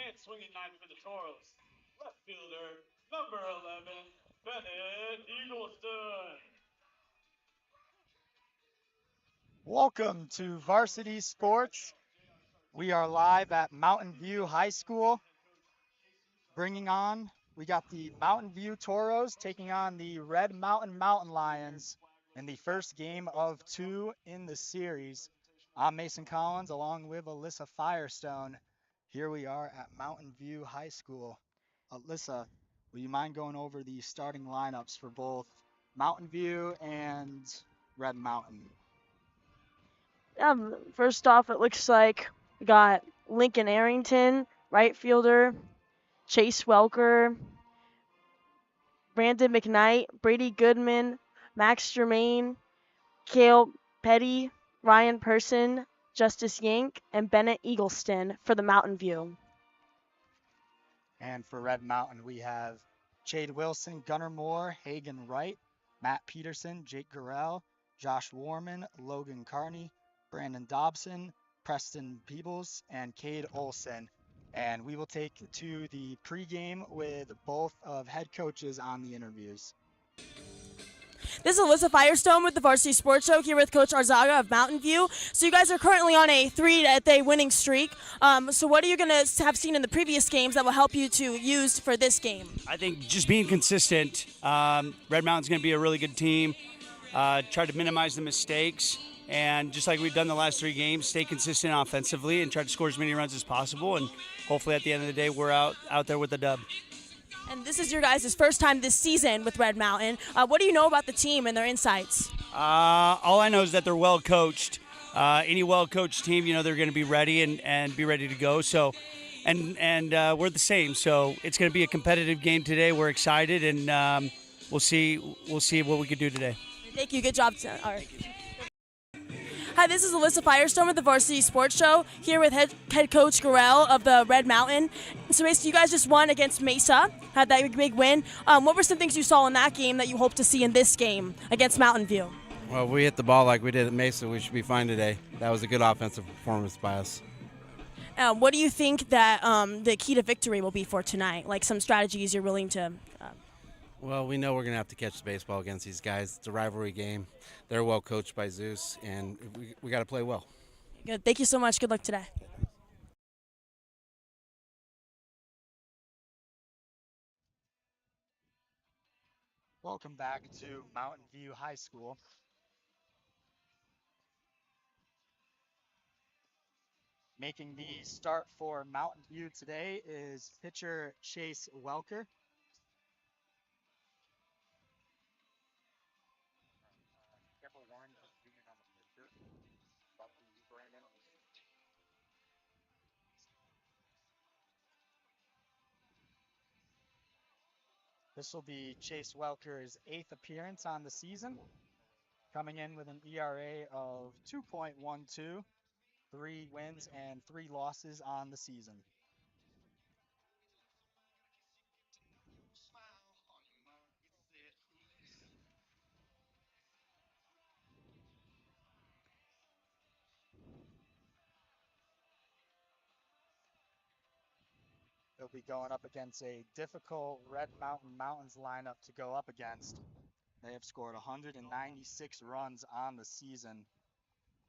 And swinging nine for the Toros, left fielder, number 11, Bennett Eagleston. Welcome to Varsity Sports. We are live at Mountain View High School. We got the Mountain View Toros taking on the Red Mountain Mountain Lions in the first game of two in the series. I'm Mason Collins along with Alyssa Firestone. Here we are at Mountain View High School. Alyssa, will you mind going over the starting lineups for both Mountain View and Red Mountain? First off, it looks like we got Lincoln Arrington, right fielder, Chase Welker, Brandon McKnight, Brady Goodman, Max Germain, Kale Petty, Ryan Person, Justice Yank, and Bennett Eagleston for the Mountain View. And for Red Mountain, we have Chade Wilson, Gunnar Moore, Hagen Wright, Matt Peterson, Jake Gurrell, Josh Warman, Logan Carney, Brandon Dobson, Preston Peebles, and Cade Olson. And we will take to the pregame with both of head coaches on the interviews. This is Alyssa Firestone with the Varsity Sports Show here with Coach Arzaga of Mountain View. So you guys are currently on a 3-day winning streak. So what are you going to have seen in the previous games that will help you to use for this game? I think just being consistent. Red Mountain's going to be a really good team. Try to minimize the mistakes. And just like we've done the last 3 games, stay consistent offensively and try to score as many runs as possible. And hopefully at the end of the day, we're out there with the dub. And this is your guys' first time this season with Red Mountain. What do you know about the team and their insights? All I know is that they're well coached. Any well coached team, they're going to be ready and be ready to go. So, and we're the same. So it's going to be a competitive game today. We're excited, and we'll see what we can do today. Thank you. Good job. All right. Hi, this is Alyssa Firestone with the Varsity Sports Show here with head coach Gurrell of the Red Mountain. So basically, you guys just won against Mesa, had that big win. What were some things you saw in that game that you hope to see in this game against Mountain View? Well, we hit the ball like we did at Mesa. We should be fine today. That was a good offensive performance by us. What do you think that the key to victory will be for tonight? Like some strategies you're willing to Well, we know we're going to have to catch the baseball against these guys. It's a rivalry game. They're well coached by Zeus, and we got to play well. Good. Thank you so much. Good luck today. Welcome back to Mountain View High School. Making the start for Mountain View today is pitcher Chase Welker. This will be Chase Welker's 8th appearance on the season, coming in with an ERA of 2.12, 3 wins and 3 losses on the season. He'll be going up against a difficult Red Mountain Mountains lineup to go up against. They have scored 196 runs on the season,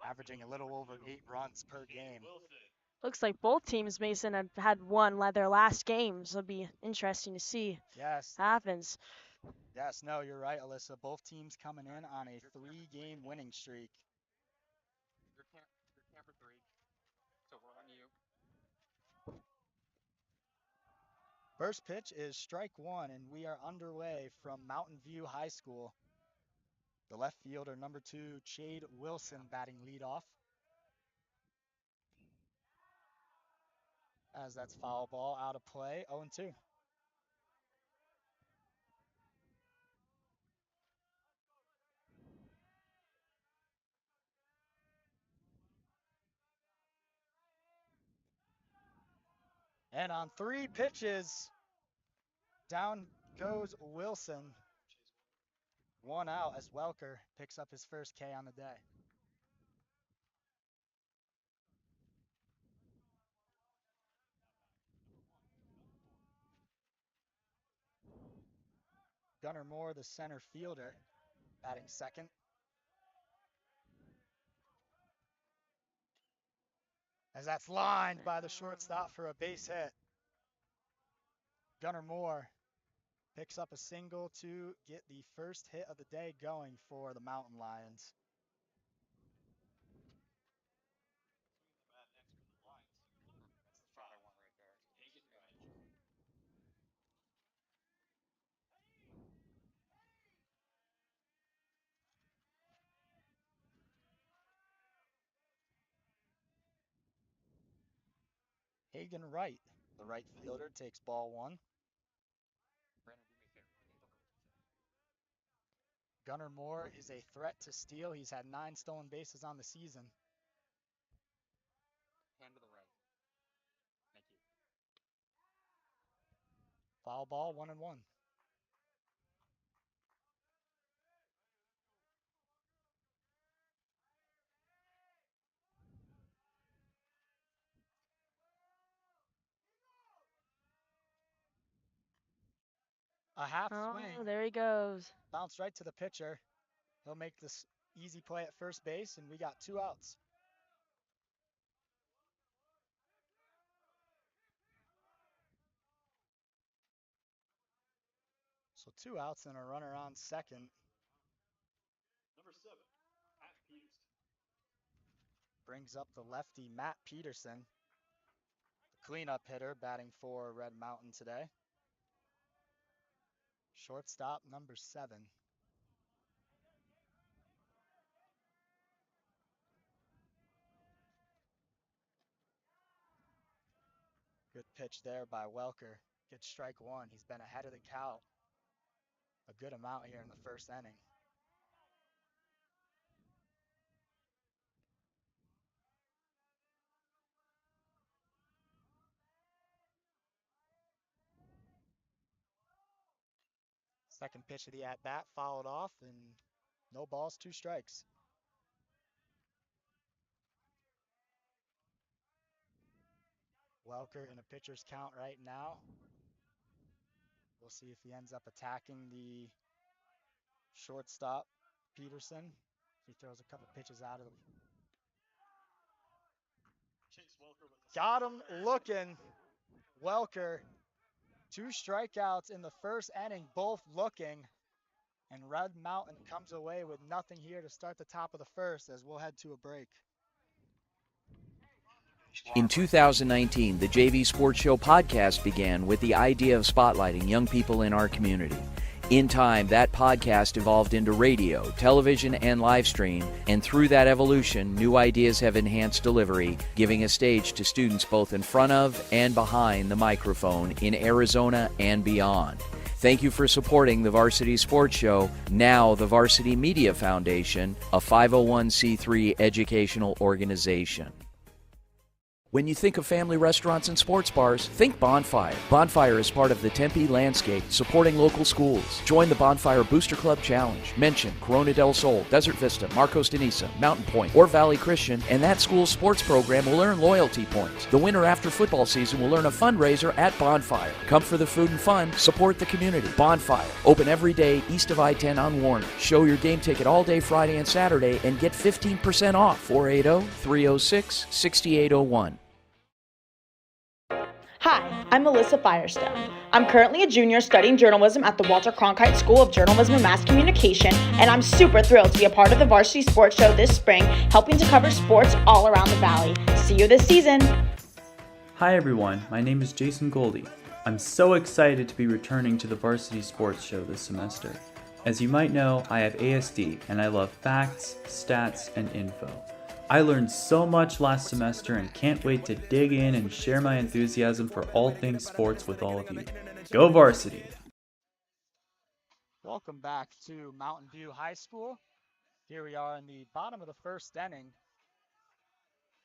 averaging a little over 8 runs per game. Looks like both teams, Mason, have had won their last games. It'll be interesting to see Yes. what happens. Yes, no, you're right, Alyssa. Both teams coming in on a 3-game winning streak. You're camper 3, so we're on you. First pitch is strike 1, and we are underway from Mountain View High School. The left fielder, number 2, Chade Wilson, batting leadoff. As that's foul ball out of play, 0-2. And on 3 pitches, down goes Wilson. 1 out as Welker picks up his first K on the day. Gunnar Moore, the center fielder, batting second. As that's lined by the shortstop for a base hit. Gunnar Moore picks up a single to get the first hit of the day going for the Mountain Lions. Hagen Wright, the right fielder, takes ball one. Gunnar Moore is a threat to steal. He's had 9 stolen bases on the season. Hand to the right. Thank you. Foul ball, 1-1. A half swing. Oh, there he goes. Bounced right to the pitcher. He'll make this easy play at first base, and we got 2 outs. So 2 outs and a runner on second. Number 7, Matt Peterson. Brings up the lefty Matt Peterson, the cleanup hitter, batting for Red Mountain today. Shortstop number 7. Good pitch there by Welker. Gets strike one. He's been ahead of the count a good amount here in the first inning. Second pitch of the at-bat fouled off, and no balls, 2 strikes. Welker in a pitcher's count right now. We'll see if he ends up attacking the shortstop, Peterson. He throws a couple pitches out of the... Got him looking. Welker, 2 strikeouts in the first inning, both looking. And Red Mountain comes away with nothing here to start the top of the first as we'll head to a break. In 2019, the JV Sports Show podcast began with the idea of spotlighting young people in our community. In time, that podcast evolved into radio, television, and live stream, and through that evolution, new ideas have enhanced delivery, giving a stage to students both in front of and behind the microphone in Arizona and beyond. Thank you for supporting the Varsity Sports Show, now the Varsity Media Foundation, a 501c3 educational organization. When you think of family restaurants and sports bars, think Bonfire. Bonfire is part of the Tempe landscape, supporting local schools. Join the Bonfire Booster Club Challenge. Mention Corona del Sol, Desert Vista, Marcos de Niza, Mountain Point, or Valley Christian, and that school's sports program will earn loyalty points. The winner after football season will earn a fundraiser at Bonfire. Come for the food and fun, support the community. Bonfire, open every day east of I-10 on Warner. Show your game ticket all day Friday and Saturday and get 15% off. 480-306-6801. Hi, I'm Melissa Firestone. I'm currently a junior studying journalism at the Walter Cronkite School of Journalism and Mass Communication, and I'm super thrilled to be a part of the Varsity Sports Show this spring, helping to cover sports all around the Valley. See you this season. Hi everyone, my name is Jason Goldie. I'm so excited to be returning to the Varsity Sports Show this semester. As you might know, I have ASD, and I love facts, stats, and info. I learned so much last semester and can't wait to dig in and share my enthusiasm for all things sports with all of you. Go Varsity! Welcome back to Mountain View High School. Here we are in the bottom of the first inning.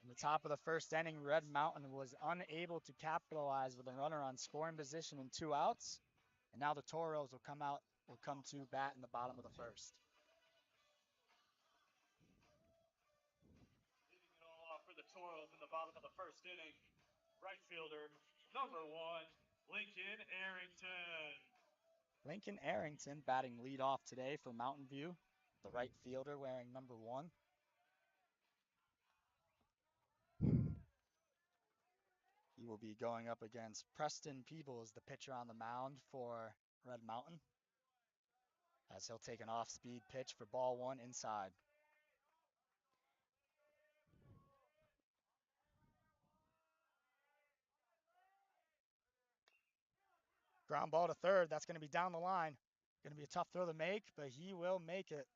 In the top of the first inning, Red Mountain was unable to capitalize with a runner on scoring position and 2 outs. And now the Toros will come to bat in the bottom of the first. For the Toros in the bottom of the first inning, right fielder, number 1, Lincoln Arrington. Lincoln Arrington batting leadoff today for Mountain View, the right fielder wearing number 1. He will be going up against Preston Peebles, the pitcher on the mound for Red Mountain, as he'll take an off-speed pitch for ball 1 inside. Ground ball to third. That's going to be down the line. Going to be a tough throw to make, but he will make it.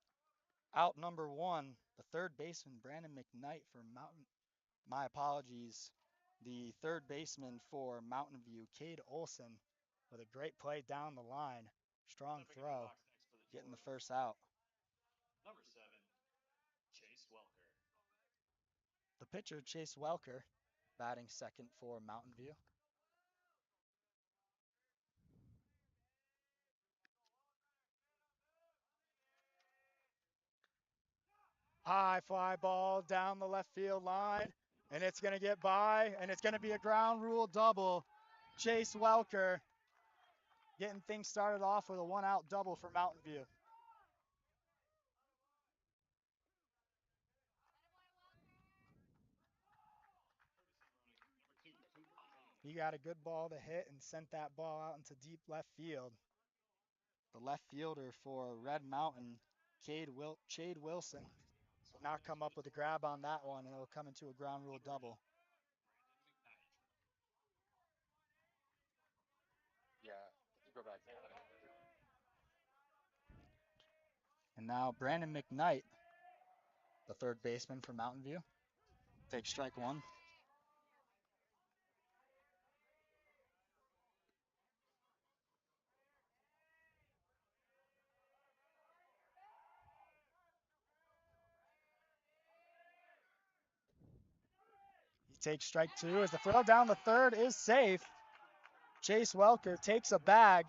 Out number 1, the third baseman, Brandon McKnight for Mountain. My apologies. The third baseman for Mountain View, Cade Olson, with a great play down the line. Strong throw, getting the first out. Number 7, Chase Welker. The pitcher, Chase Welker, batting second for Mountain View. High fly ball down the left field line, and it's going to get by, and it's going to be a ground rule double. Chase Welker getting things started off with a 1-out double for Mountain View. He got a good ball to hit and sent that ball out into deep left field. The left fielder for Red Mountain, Chade Wilson, will not come up with a grab on that one, and it'll come into a ground rule double. Yeah, go back. And now Brandon McKnight, the third baseman for Mountain View, takes strike 1. He takes strike 2 as the throw down the third is safe. Chase Welker takes a bag,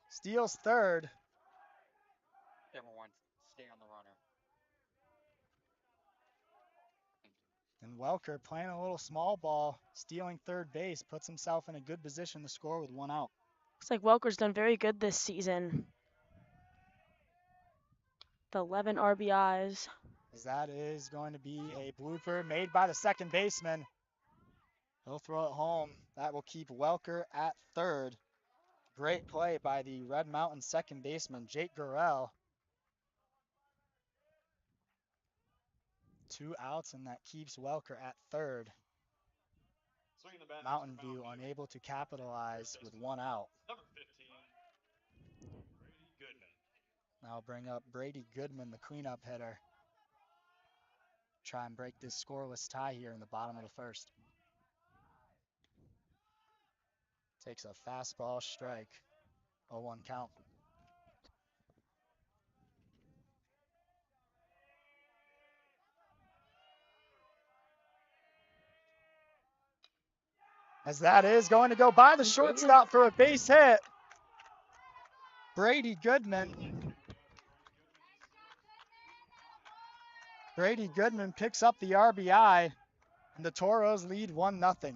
steals third. Everyone, stay on the runner. And Welker, playing a little small ball, stealing third base, puts himself in a good position to score with 1 out. Looks like Welker's done very good this season. The 11 RBIs. As that is going to be a blooper made by the second baseman. He'll throw it home. That will keep Welker at third. Great play by the Red Mountain second baseman, Jake Gurrell. 2 outs, and that keeps Welker at third. Mountain View unable to capitalize with 1 out. Number 15, Brady Goodman. Now bring up Brady Goodman, the cleanup hitter. Try and break this scoreless tie here in the bottom of the first. Takes a fastball strike. 0-1 count. As that is going to go by the shortstop for a base hit. Brady Goodman. Brady Goodman picks up the RBI, and the Toros lead 1-0.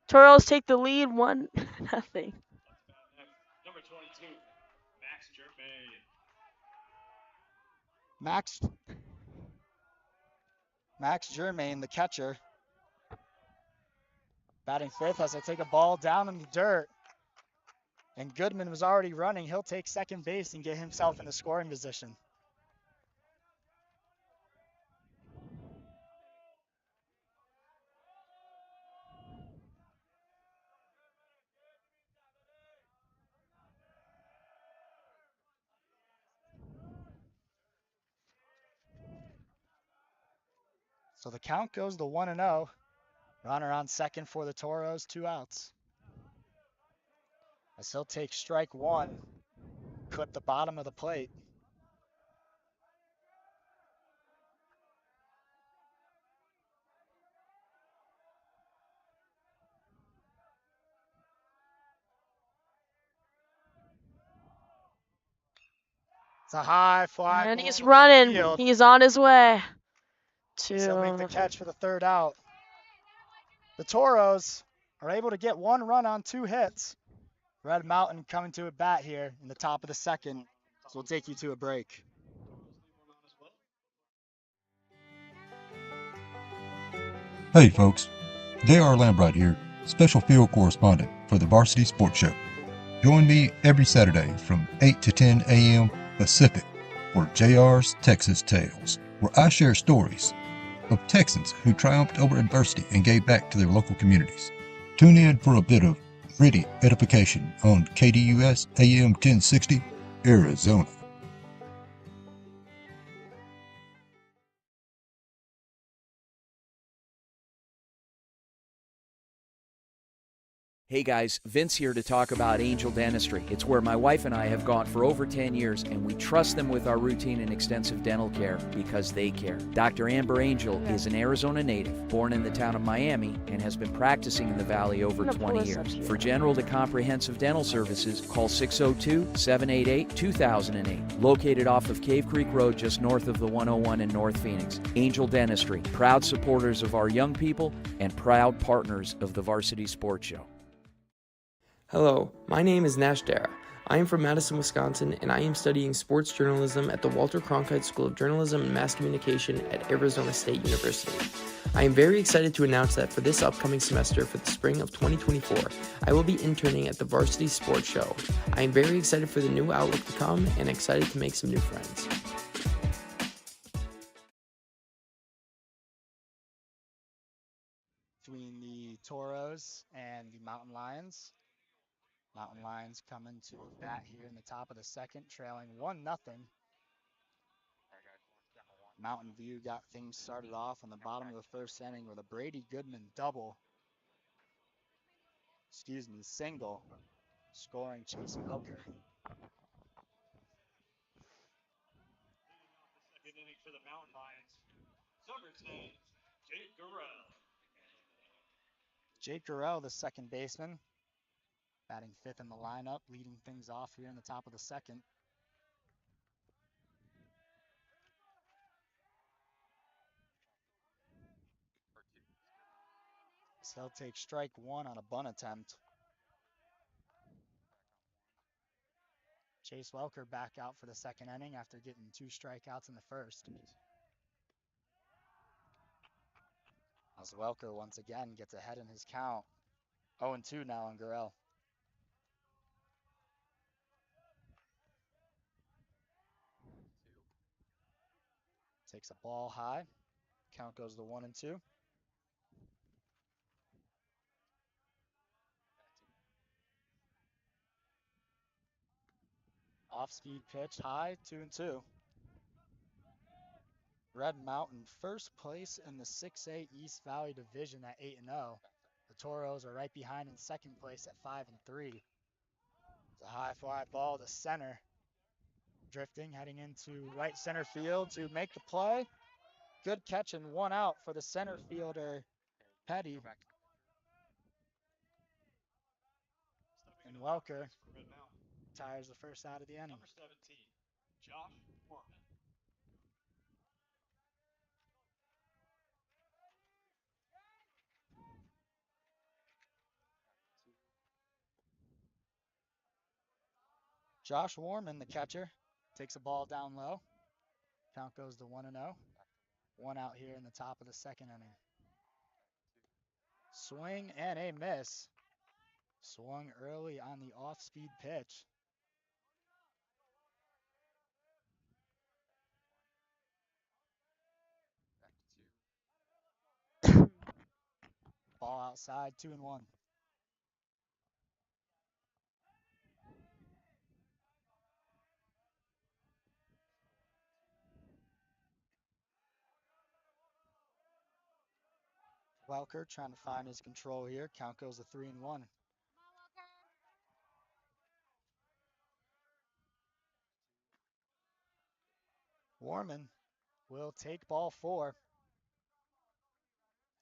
Toros take the lead 1-0. Number 22, Max Germain. Max Germain, the catcher, batting fifth as I take a ball down in the dirt. And Goodman was already running. He'll take second base and get himself in the scoring position. So the count goes to 1-0. Runner on second for the Toros, 2 outs. As he'll take strike 1, clip the bottom of the plate. It's a high fly. And he's running. He's on his way He'll make the to catch for the 3rd out. The Toros are able to get 1 run on 2 hits. Red Mountain coming to a bat here in the top of the second. So we'll take you to a break. Hey folks, J.R. Lambright here, special field correspondent for the Varsity Sports Show. Join me every Saturday from 8 to 10 a.m. Pacific for JR's Texas Tales, where I share stories of Texans who triumphed over adversity and gave back to their local communities. Tune in for a bit of gritty edification on KDUS AM 1060, Arizona. Hey guys, Vince here to talk about Angel Dentistry. It's where my wife and I have gone for over 10 years, and we trust them with our routine and extensive dental care because they care. Dr. Amber Angel is an Arizona native, born in the town of Miami, and has been practicing in the Valley over 20 years. For general to comprehensive dental services, call 602-788-2008. Located off of Cave Creek Road just north of the 101 in North Phoenix. Angel Dentistry, proud supporters of our young people and proud partners of the Varsity Sports Show. Hello, my name is Nash Dara. I am from Madison, Wisconsin, and I am studying sports journalism at the Walter Cronkite School of Journalism and Mass Communication at Arizona State University. I am very excited to announce that for this upcoming semester for the spring of 2024, I will be interning at the Varsity Sports Show. I am very excited for the new outlook to come and excited to make some new friends. Between the Toros and the Mountain Lions. Mountain Lions coming to a bat here in the top of the second, trailing 1-0. Mountain View got things started off on the bottom of the first inning with a Brady Goodman single, scoring Chase Welker. Second inning for the Mountain Lions. Number 10, Jake Gurrell. Jake Gurrell, the second baseman, batting 5th in the lineup, leading things off here in the top of the second. So he'll take strike 1 on a bunt attempt. Chase Welker back out for the second inning after getting 2 strikeouts in the first. As Welker once again gets ahead in his count. 0-2 now on Gurrell. Takes a ball high. Count goes to 1-2. Off-speed pitch high, 2-2. Red Mountain first place in the 6A East Valley Division at 8-0. The Toros are right behind in second place at 5-3. It's a high fly ball to center. Drifting, heading into right center field to make the play. Good catch and 1 out for the center fielder, Petty. And Welker tires the first out of the inning. Number 17, Josh Foreman. Josh Warman, the catcher, takes a ball down low. Count goes to 1-0. 1 out here in the top of the second inning. Swing and a miss. Swung early on the off-speed pitch. Ball outside, 2-1. Welker trying to find his control here. Count goes to 3-1. Warman will take ball 4.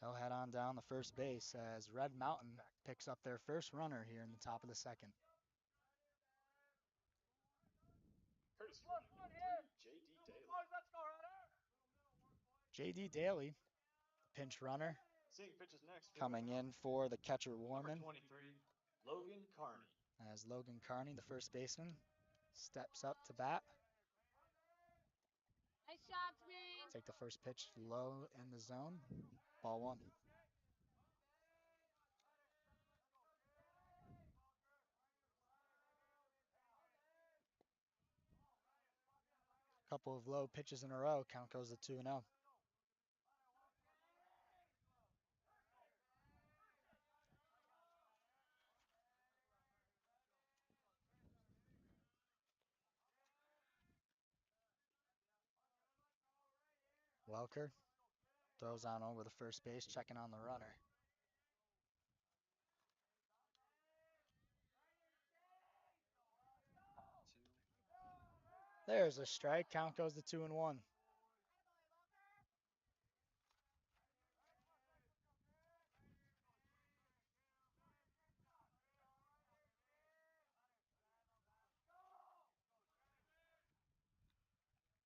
They'll head on down the first base as Red Mountain picks up their first runner here in the top of the second. J.D. Daly, pinch runner, Seeing pitches next. Coming in for the catcher Warman. Number 23, Logan Carney. As Logan Carney, the first baseman, steps up to bat. Nice shots, man. Take the first pitch low in the zone. Ball 1. Couple of low pitches in a row. Count goes to 2-0. Welker throws on over the first base, checking on the runner. There's a strike. Count goes to 2-1.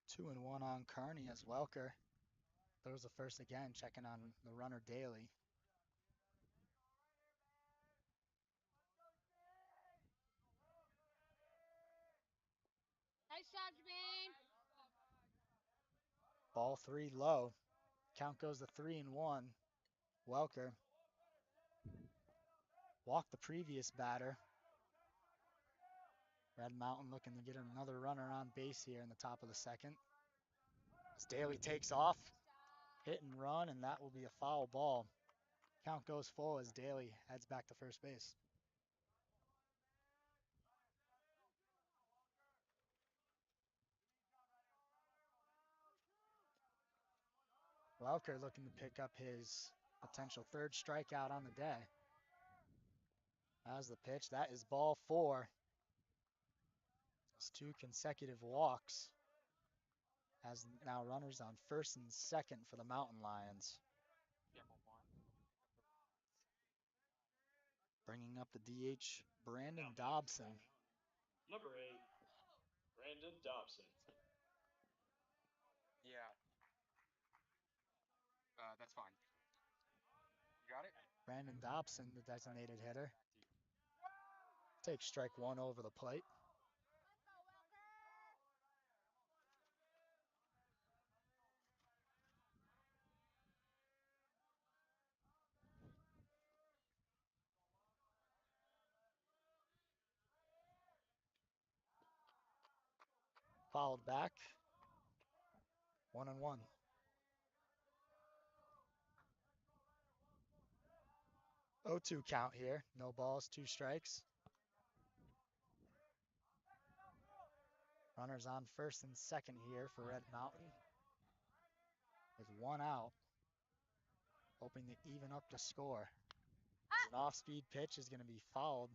Two and one on Carney as Welker throws the first again, checking on the runner Daly. Nice shots, man. Ball 3 low. Count goes to 3-1. Welker walked the previous batter. Red Mountain looking to get another runner on base here in the top of the second. As Daly takes off, hit and run, and that will be a foul ball. Count goes full as Daly heads back to first base. Welker looking to pick up his potential third strikeout on the day. As the pitch, that is ball 4. It's 2 consecutive walks. As now runners on first and second for the Mountain Lions. Bringing up the DH, Brandon Dobson. Number 8, Brandon Dobson. Yeah. That's fine. You got it? Brandon Dobson, the designated hitter. Takes strike 1 over the plate. Fouled back. 1-1. Oh, 2 count here. No balls, 2 strikes. Runners on first and second here for Red Mountain. With 1 out. Hoping to even up the score. An off-speed pitch is going to be fouled.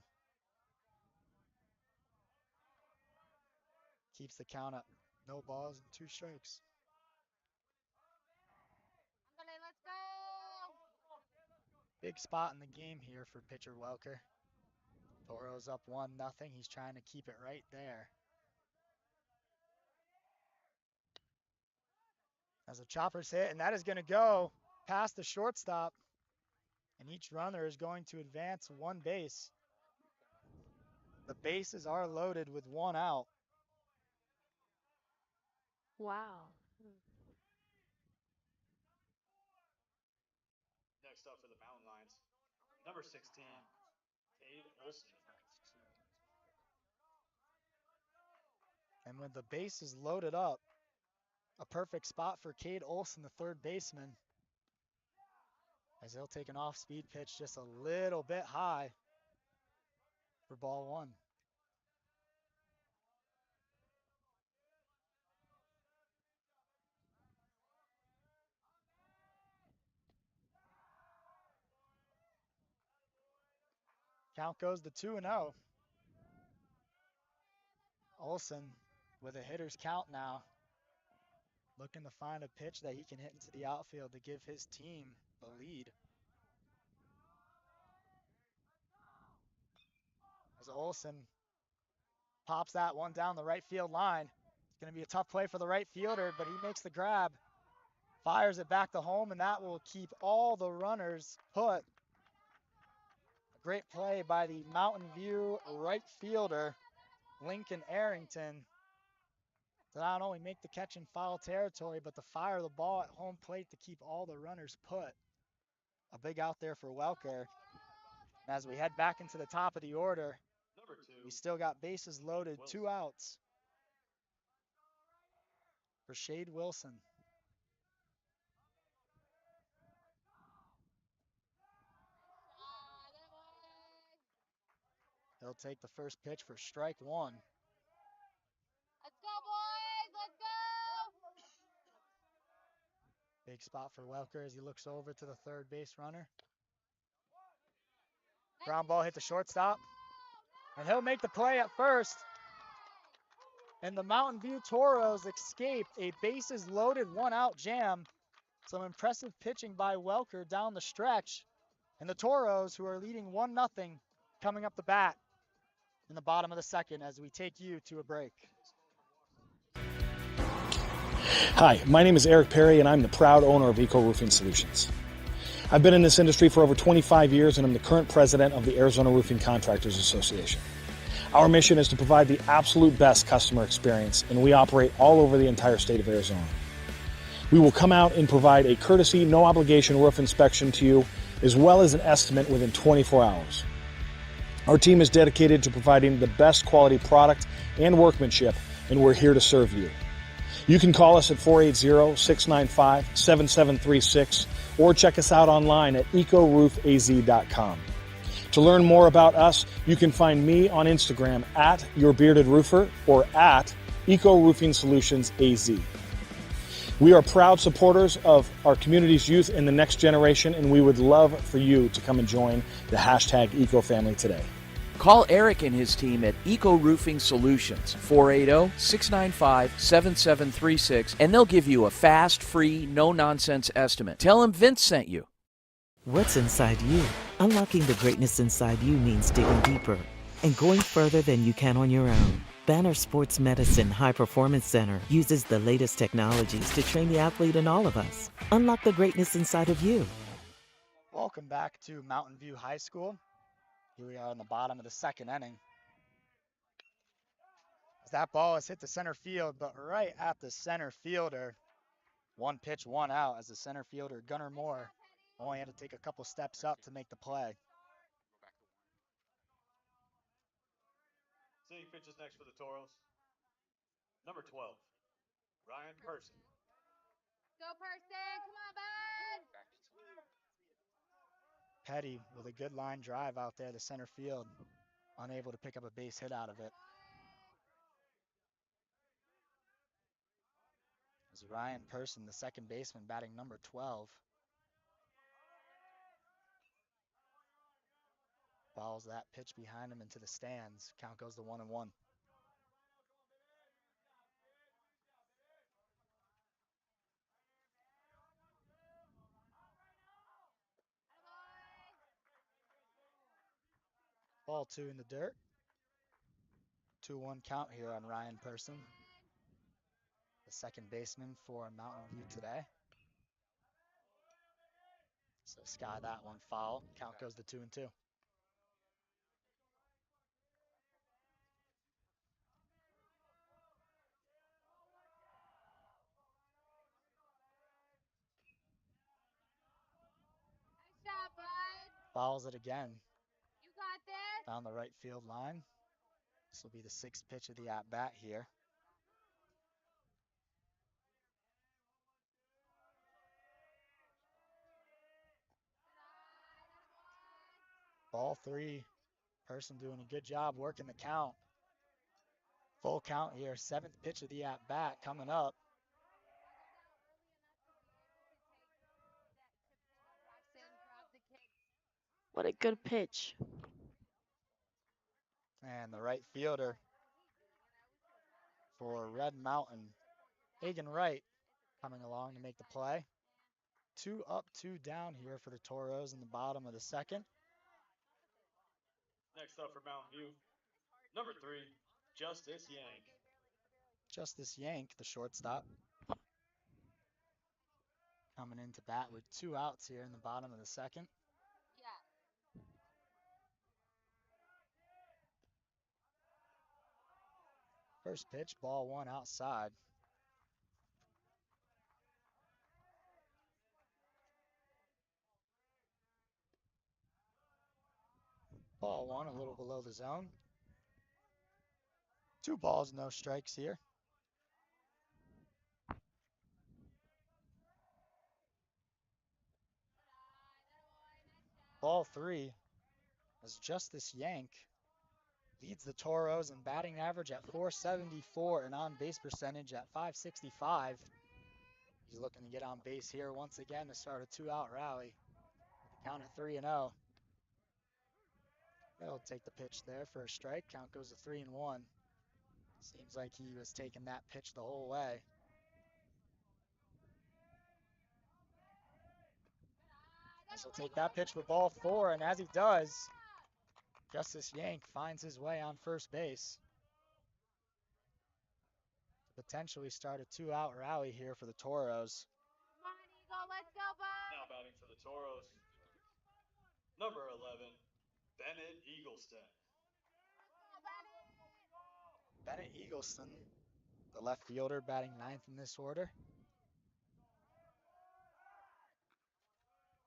Keeps the count up. No balls and 2 strikes. Let's go. Big spot in the game here for pitcher Welker. Toro's up 1-0. He's trying to keep it right there. As a chopper's hit, and that is going to go past the shortstop. And each runner is going to advance 1 base. The bases are loaded with 1 out. Wow. Next up for the Mountain Lions, number 16, Cade Olson. And with the bases loaded up, a perfect spot for Cade Olson, the third baseman, as he'll take an off-speed pitch just a little bit high for ball 1. Count goes to 2-0. Olson with a hitter's count now. Looking to find a pitch that he can hit into the outfield to give his team the lead. As Olson pops that one down the right field line. It's going to be a tough play for the right fielder, but he makes the grab. Fires it back to home, and that will keep all the runners put. A great play by the Mountain View right fielder, Lincoln Arrington, to not only make the catch in foul territory, but to fire the ball at home plate to keep all the runners put. A big out there for Welker. And as we head back into the top of the order, we still got bases loaded, 2 outs for Shade Wilson. He'll take the first pitch for strike 1. Let's go, boys. Let's go. Big spot for Welker as he looks over to the third base runner. Ground ball hit the shortstop. And he'll make the play at first. And the Mountain View Toros escape a bases loaded 1-out jam. Some impressive pitching by Welker down the stretch. And the Toros, who are leading 1-0, coming up the bat in the bottom of the second as we take you to a break. Hi, my name is Eric Perry, and I'm the proud owner of Eco Roofing Solutions. I've been in this industry for over 25 years, and I'm the current president of the Arizona Roofing Contractors Association. Our mission is to provide the absolute best customer experience, and we operate all over the entire state of Arizona. We will come out and provide a courtesy, no-obligation roof inspection to you, as well as an estimate within 24 hours. Our team is dedicated to providing the best quality product and workmanship, and we're here to serve you. You can call us at 480-695-7736 or check us out online at ecoroofaz.com. To learn more about us, you can find me on Instagram at YourBeardedRoofer or at Eco Roofing Solutions AZ. We are proud supporters of our community's youth and the next generation, and we would love for you to come and join the hashtag Eco family today. Call Eric and his team at Eco Roofing Solutions, 480-695-7736, and they'll give you a fast, free, no-nonsense estimate. Tell them Vince sent you. What's inside you? Unlocking the greatness inside you means digging deeper and going further than you can on your own. Banner Sports Medicine High Performance Center uses the latest technologies to train the athlete in all of us. Unlock the greatness inside of you. Welcome back to Mountain View High School. Here we are in the bottom of the second inning. As that ball has hit the center field, but right at the center fielder. 1 pitch, 1 out as the center fielder, Gunnar Moore, only had to take a couple steps up to make the play. Seeing pitches next for the Toros. Number 12, Ryan Person. Go, Person. Come on, bud. Petty with a good line drive out there to center field, unable to pick up a base hit out of it. As Ryan Person, the second baseman, batting number 12. Follows that pitch behind him into the stands. Count goes to 1-1. Ball 2 in the dirt. 2-1 count here on Ryan Person, the second baseman for Mountain View today. So sky that one foul. Count goes to 2-2. Nice job, bud. Fouls it again. You got this. Down the right field line. This will be the 6th pitch of the at-bat here. Ball 3. Person doing a good job working the count. Full count here. 7th pitch of the at-bat coming up. What a good pitch. And the right fielder for Red Mountain, Hagen Wright, coming along to make the play. 2 up, 2 down here for the Toros in the bottom of the second. Next up for Mountain View, number 3, Justice Yank. Justice Yank, the shortstop. coming into bat with 2 outs here in the bottom of the second. First pitch, ball 1 outside. Ball 1 a little below the zone. 2 balls, no strikes here. Ball 3 as Justice Yank leads the Toros in batting average at .474 and on base percentage at .565. He's looking to get on base here once again to start a 2-out rally. Count at 3-0. He'll take the pitch there for a strike. Count goes to 3-1. Seems like he was taking that pitch the whole way. He'll take that pitch for ball 4, and as he does, Justice Yank finds his way on first base. Potentially start a 2-out rally here for the Toros. Come on, Eagle, let's go, bud. Now batting for the Toros, number 11, Bennett Eagleston. Bennett Eagleston, the left fielder, batting 9th in this order.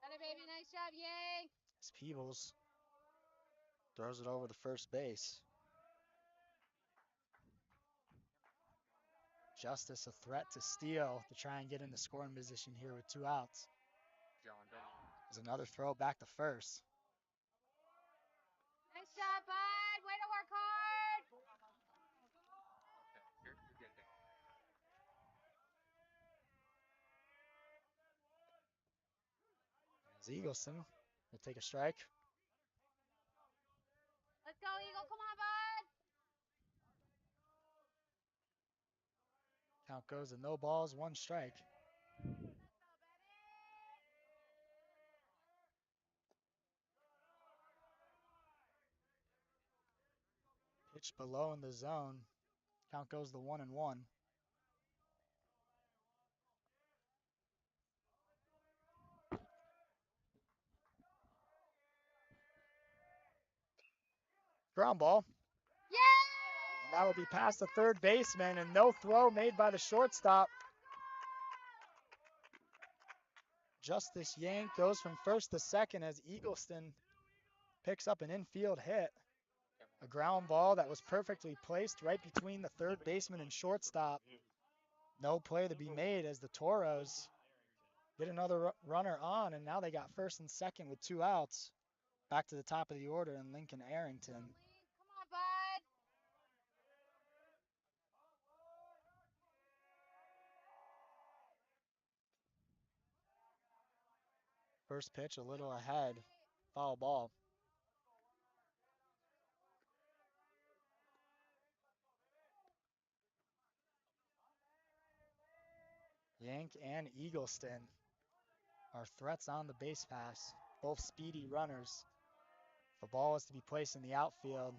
Got it, baby. Nice job, Yank. As Peebles throws it over to first base. Justice a threat to steal to try and get into scoring position here with 2 outs. There's another throw back to first. Nice job, bud. Way to work hard. As Eagleston will take a strike. Let's go, Eagle. Come on, bud. Count goes to no balls, 1 strike. Pitch below in the zone. Count goes to 1-1. Ground ball. Yeah! And that would be past the third baseman, and no throw made by the shortstop. Justice Yank goes from first to second as Eagleston picks up an infield hit. A ground ball that was perfectly placed right between the third baseman and shortstop. No play to be made as the Toros get another runner on, and now they got first and second with 2 outs. Back to the top of the order in Lincoln Arrington. Come on, bud. First pitch a little ahead. Foul ball. Yank and Eagleston are threats on the base pass. Both speedy runners. The ball is to be placed in the outfield.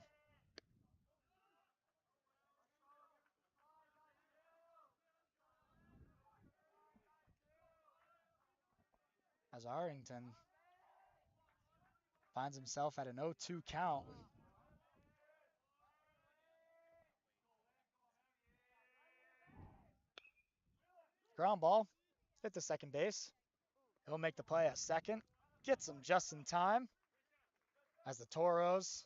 As Arrington finds himself at an 0-2 count. Ground ball, hit the second base. He'll make the play at second. Gets him just in time. As the Toros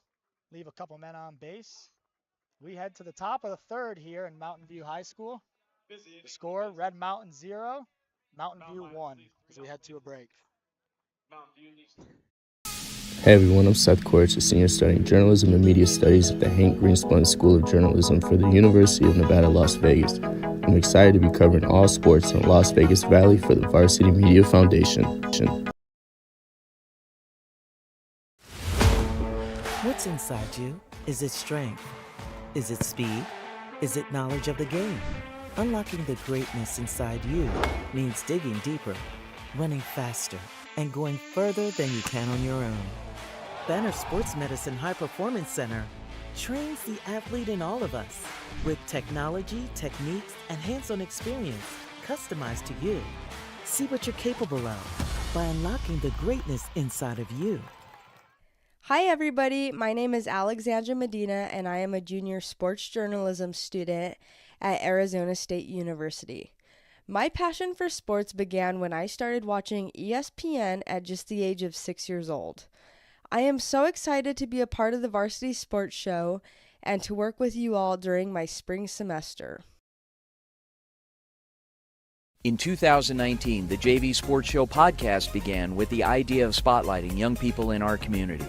leave a couple men on base. We head to the top of the third here in Mountain View High School. The score, Red Mountain 0, Mountain View 1, as we head to a break. Hey everyone, I'm Seth Quaritch, a senior studying journalism and media studies at the Hank Greenspun School of Journalism for the University of Nevada, Las Vegas. I'm excited to be covering all sports in the Las Vegas Valley for the Varsity Media Foundation. What's inside you? Is it strength? Is it speed? Is it knowledge of the game? Unlocking the greatness inside you means digging deeper, running faster, and going further than you can on your own. Banner Sports Medicine High Performance Center trains the athlete in all of us with technology, techniques, and hands-on experience customized to you. See what you're capable of by unlocking the greatness inside of you. Hi everybody, my name is Alexandra Medina and I am a junior sports journalism student at Arizona State University. My passion for sports began when I started watching ESPN at just the age of 6 years old. I am so excited to be a part of the Varsity Sports Show and to work with you all during my spring semester. In 2019, the JV Sports Show podcast began with the idea of spotlighting young people in our community.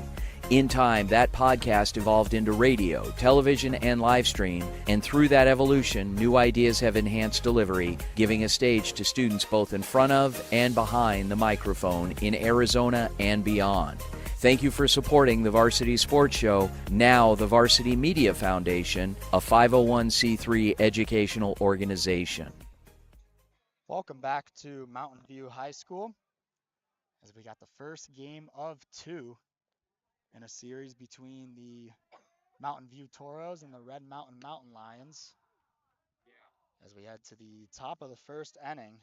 In time, that podcast evolved into radio, television, and live stream, and through that evolution, new ideas have enhanced delivery, giving a stage to students both in front of and behind the microphone in Arizona and beyond. Thank you for supporting the Varsity Sports Show, now the Varsity Media Foundation, a 501c3 educational organization. Welcome back to Mountain View High School as we got the first game of 2 in a series between the Mountain View Toros and the Red Mountain Mountain Lions. As we head to the top of the first inning,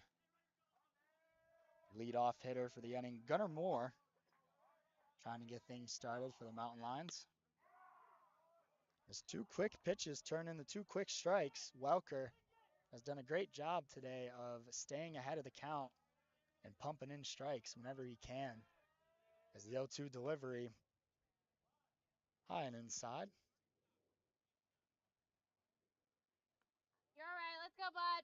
leadoff hitter for the inning, Gunnar Moore, trying to get things started for the Mountain Lions. As 2 quick pitches turn into 2 quick strikes, Welker has done a great job today of staying ahead of the count and pumping in strikes whenever he can. As the 0-2 delivery, high and inside. You're all right. Let's go, bud.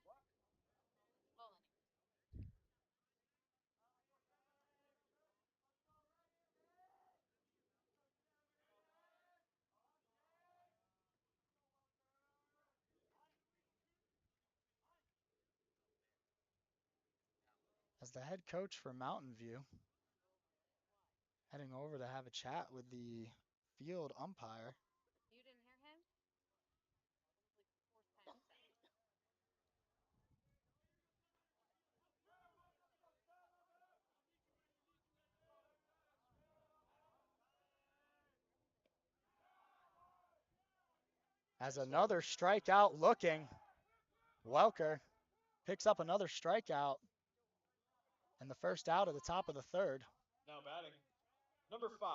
As the head coach for Mountain View, heading over to have a chat with the field umpire. You didn't hear him? As another strikeout looking, Welker picks up another strikeout and the first out of the top of the third. Now batting, number 5,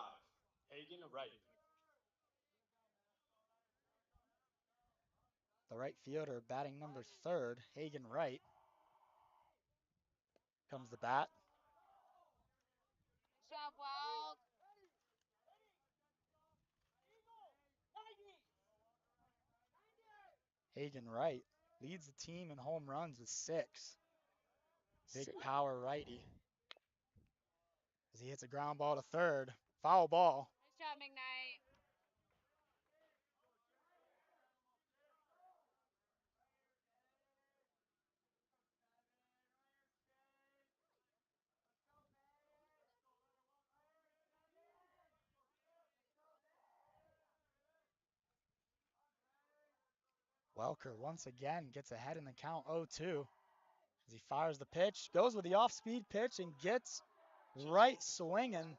Hagen Wright. The right fielder batting number 3rd, Hagen Wright. Comes the bat. Good job, Wild. Hagen Wright leads the team in home runs with 6. Big power righty. As he hits a ground ball to third. Foul ball. Nice job, McKnight. Welker once again gets ahead in the count 0-2. As he fires the pitch, goes with the off-speed pitch and gets right swinging.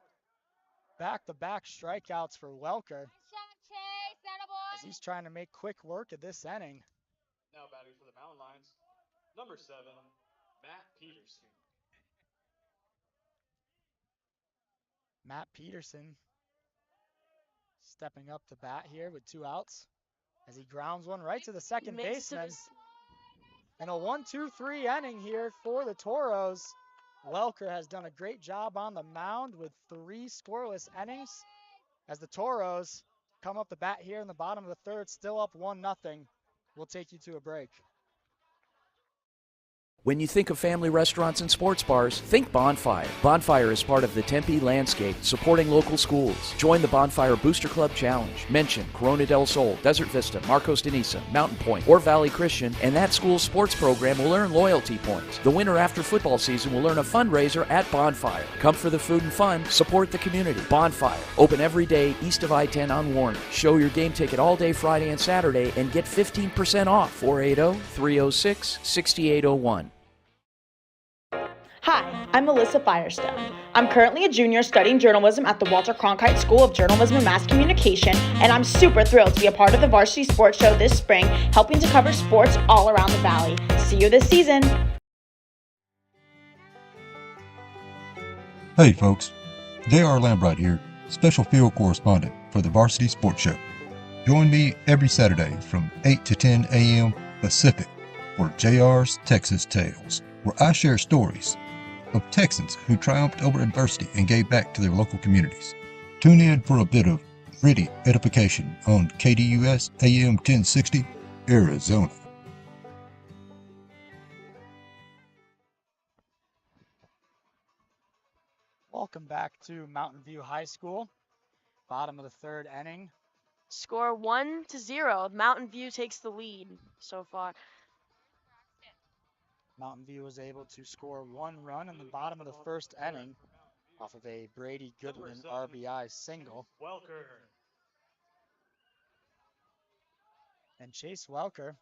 Back-to-back strikeouts for Welker. Nice job, Chase. That a boy. As he's trying to make quick work of this inning. Now batting for the Mountain Lions, number 7, Matt Peterson. Matt Peterson stepping up to bat here with 2 outs. As he grounds one right to the second baseman. And a 1-2-3 inning here for the Toros. Welker has done a great job on the mound with 3 scoreless innings. As the Toros come up the bat here in the bottom of the third, still up 1-0. We'll take you to a break. When you think of family restaurants and sports bars, think Bonfire. Bonfire is part of the Tempe landscape, supporting local schools. Join the Bonfire Booster Club Challenge. Mention Corona del Sol, Desert Vista, Marcos de Niza, Mountain Point, or Valley Christian, and that school's sports program will earn loyalty points. The winner after football season will earn a fundraiser at Bonfire. Come for the food and fun, support the community. Bonfire, open every day east of I-10 on Warner. Show your game ticket all day Friday and Saturday and get 15% off. 480-306-6801. Hi, I'm Melissa Firestone. I'm currently a junior studying journalism at the Walter Cronkite School of Journalism and Mass Communication, and I'm super thrilled to be a part of the Varsity Sports Show this spring, helping to cover sports all around the Valley. See you this season. Hey folks, J.R. Lambright here, special field correspondent for the Varsity Sports Show. Join me every Saturday from 8 to 10 a.m. Pacific for JR's Texas Tales, where I share stories of Texans who triumphed over adversity and gave back to their local communities. Tune in for a bit of gritty edification on KDUS AM 1060, Arizona. Welcome back to Mountain View High School. Bottom of the third inning. Score 1-0. Mountain View takes the lead so far. Mountain View was able to score 1 run in the bottom of the first inning off of a Brady Goodman RBI single. Welker. And Chase Welker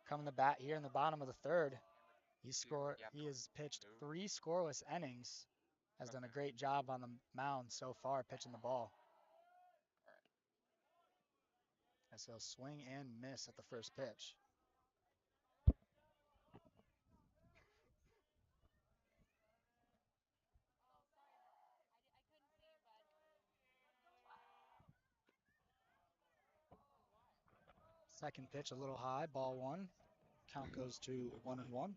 coming to bat here in the bottom of the third. He has pitched 3 scoreless innings. Has done a great job on the mound so far pitching the ball. As he'll swing and miss at the first pitch. Second pitch a little high, ball 1. Count goes to 1-1.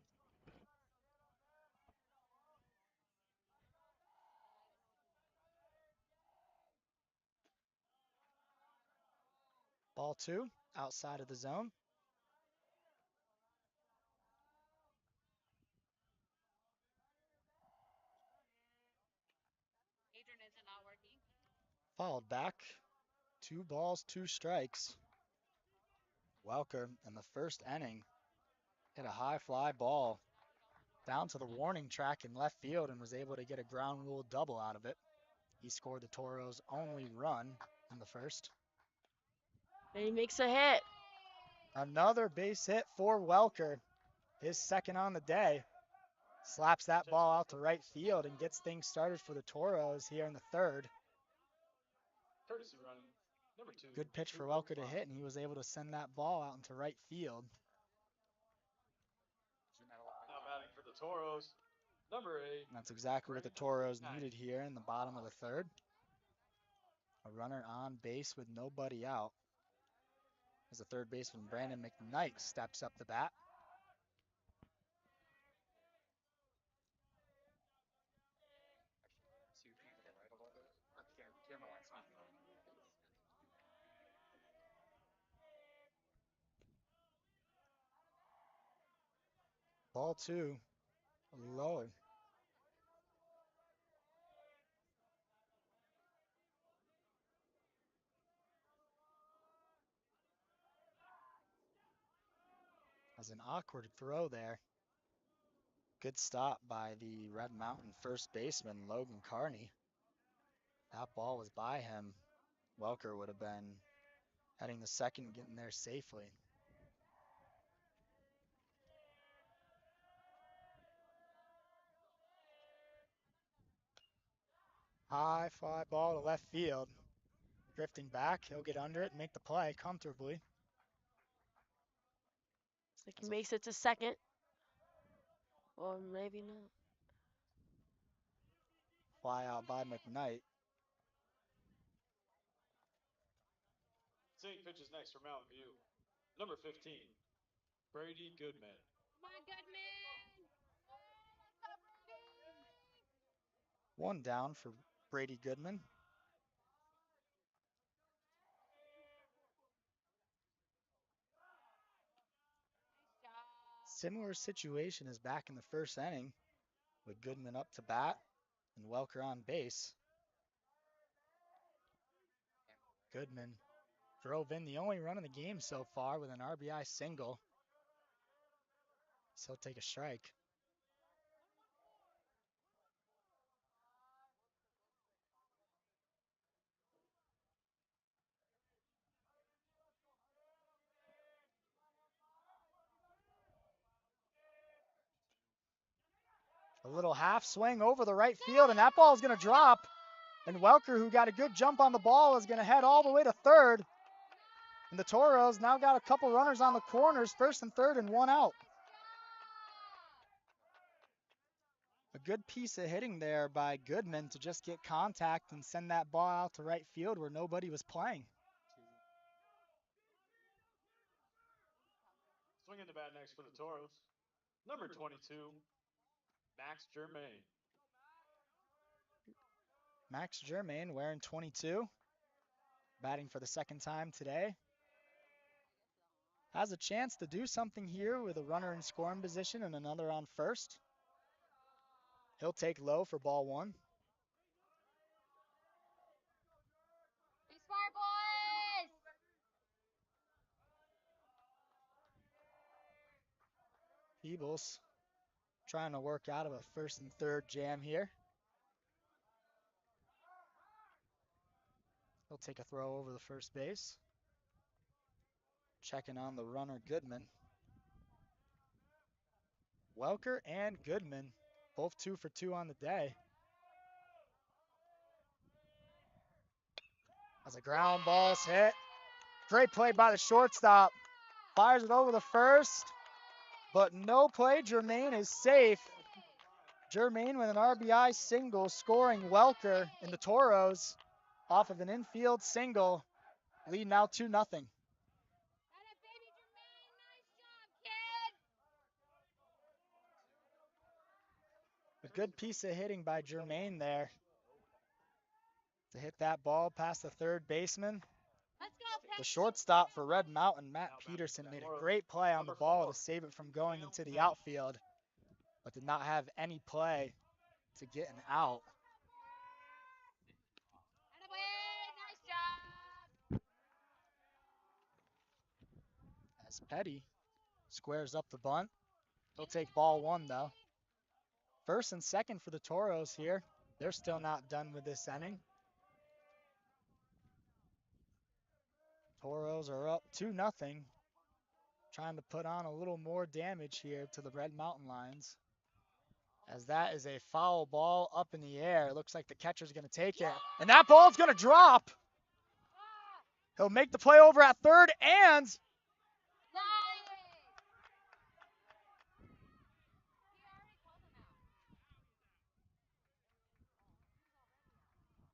Ball 2, outside of the zone. Fouled back. 2 balls, 2 strikes. Welker in the first inning hit a high fly ball down to the warning track in left field and was able to get a ground rule double out of it. He scored the Toros' only run in the first. And he makes a hit. Another base hit for Welker, his second on the day. Slaps that ball out to right field and gets things started for the Toros here in the third. Courtesy run, number 2. Good pitch for Welker to hit, and he was able to send that ball out into right field. Now batting for the Toros, number 8. And that's exactly what the Toros needed here in the bottom of the third. A runner on base with nobody out. As the third baseman, Brandon McKnight, steps up the bat. Ball 2, low. As an awkward throw there. Good stop by the Red Mountain first baseman, Logan Carney. That ball was by him. Welker would have been heading the second, getting there safely. High fly ball to left field. Drifting back, he'll get under it and make the play comfortably. Looks like he makes it to second. Or maybe not. Fly out by McKnight. Seeing pitches next for Mountain View, number 15, Brady Goodman. Come on, Goodman! 1 down for Brady Goodman. Similar situation as back in the first inning, with Goodman up to bat and Welker on base. Goodman drove in the only run of the game so far with an RBI single. So he'll take a strike. A little half swing over the right field, and that ball is going to drop. And Welker, who got a good jump on the ball, is going to head all the way to third. And the Toros now got a couple runners on the corners, first and third, and 1 out. A good piece of hitting there by Goodman to just get contact and send that ball out to right field where nobody was playing. Swinging the bat next for the Toros. Number 22, Max Germain. Max Germain wearing 22, batting for the second time today. Has a chance to do something here with a runner in scoring position and another on first. He'll take low for ball one. Be smart, boys! Peebles trying to work out of a first and third jam here. He'll take a throw over the first base. Checking on the runner, Goodman. Welker and Goodman, both 2 for 2 on the day. As a ground ball's hit. Great play by the shortstop. Fires it over the first, but no play. Germain is safe. Germain with an RBI single, scoring Welker in the Toros off of an infield single, lead now 2-0. A good piece of hitting by Germain there to hit that ball past the third baseman. The shortstop for Red Mountain, Matt Peterson, made a great play on the ball to save it from going into the outfield, but did not have any play to get an out. As Petty squares up the bunt. He'll take ball one, though. First and second for the Toros here. They're still not done with this inning. Toros are up 2-0. Trying to put on a little more damage here to the Red Mountain Lions. As that is a foul ball up in the air. It looks like the catcher's going to take it. And that ball's going to drop. He'll make the play over at third and...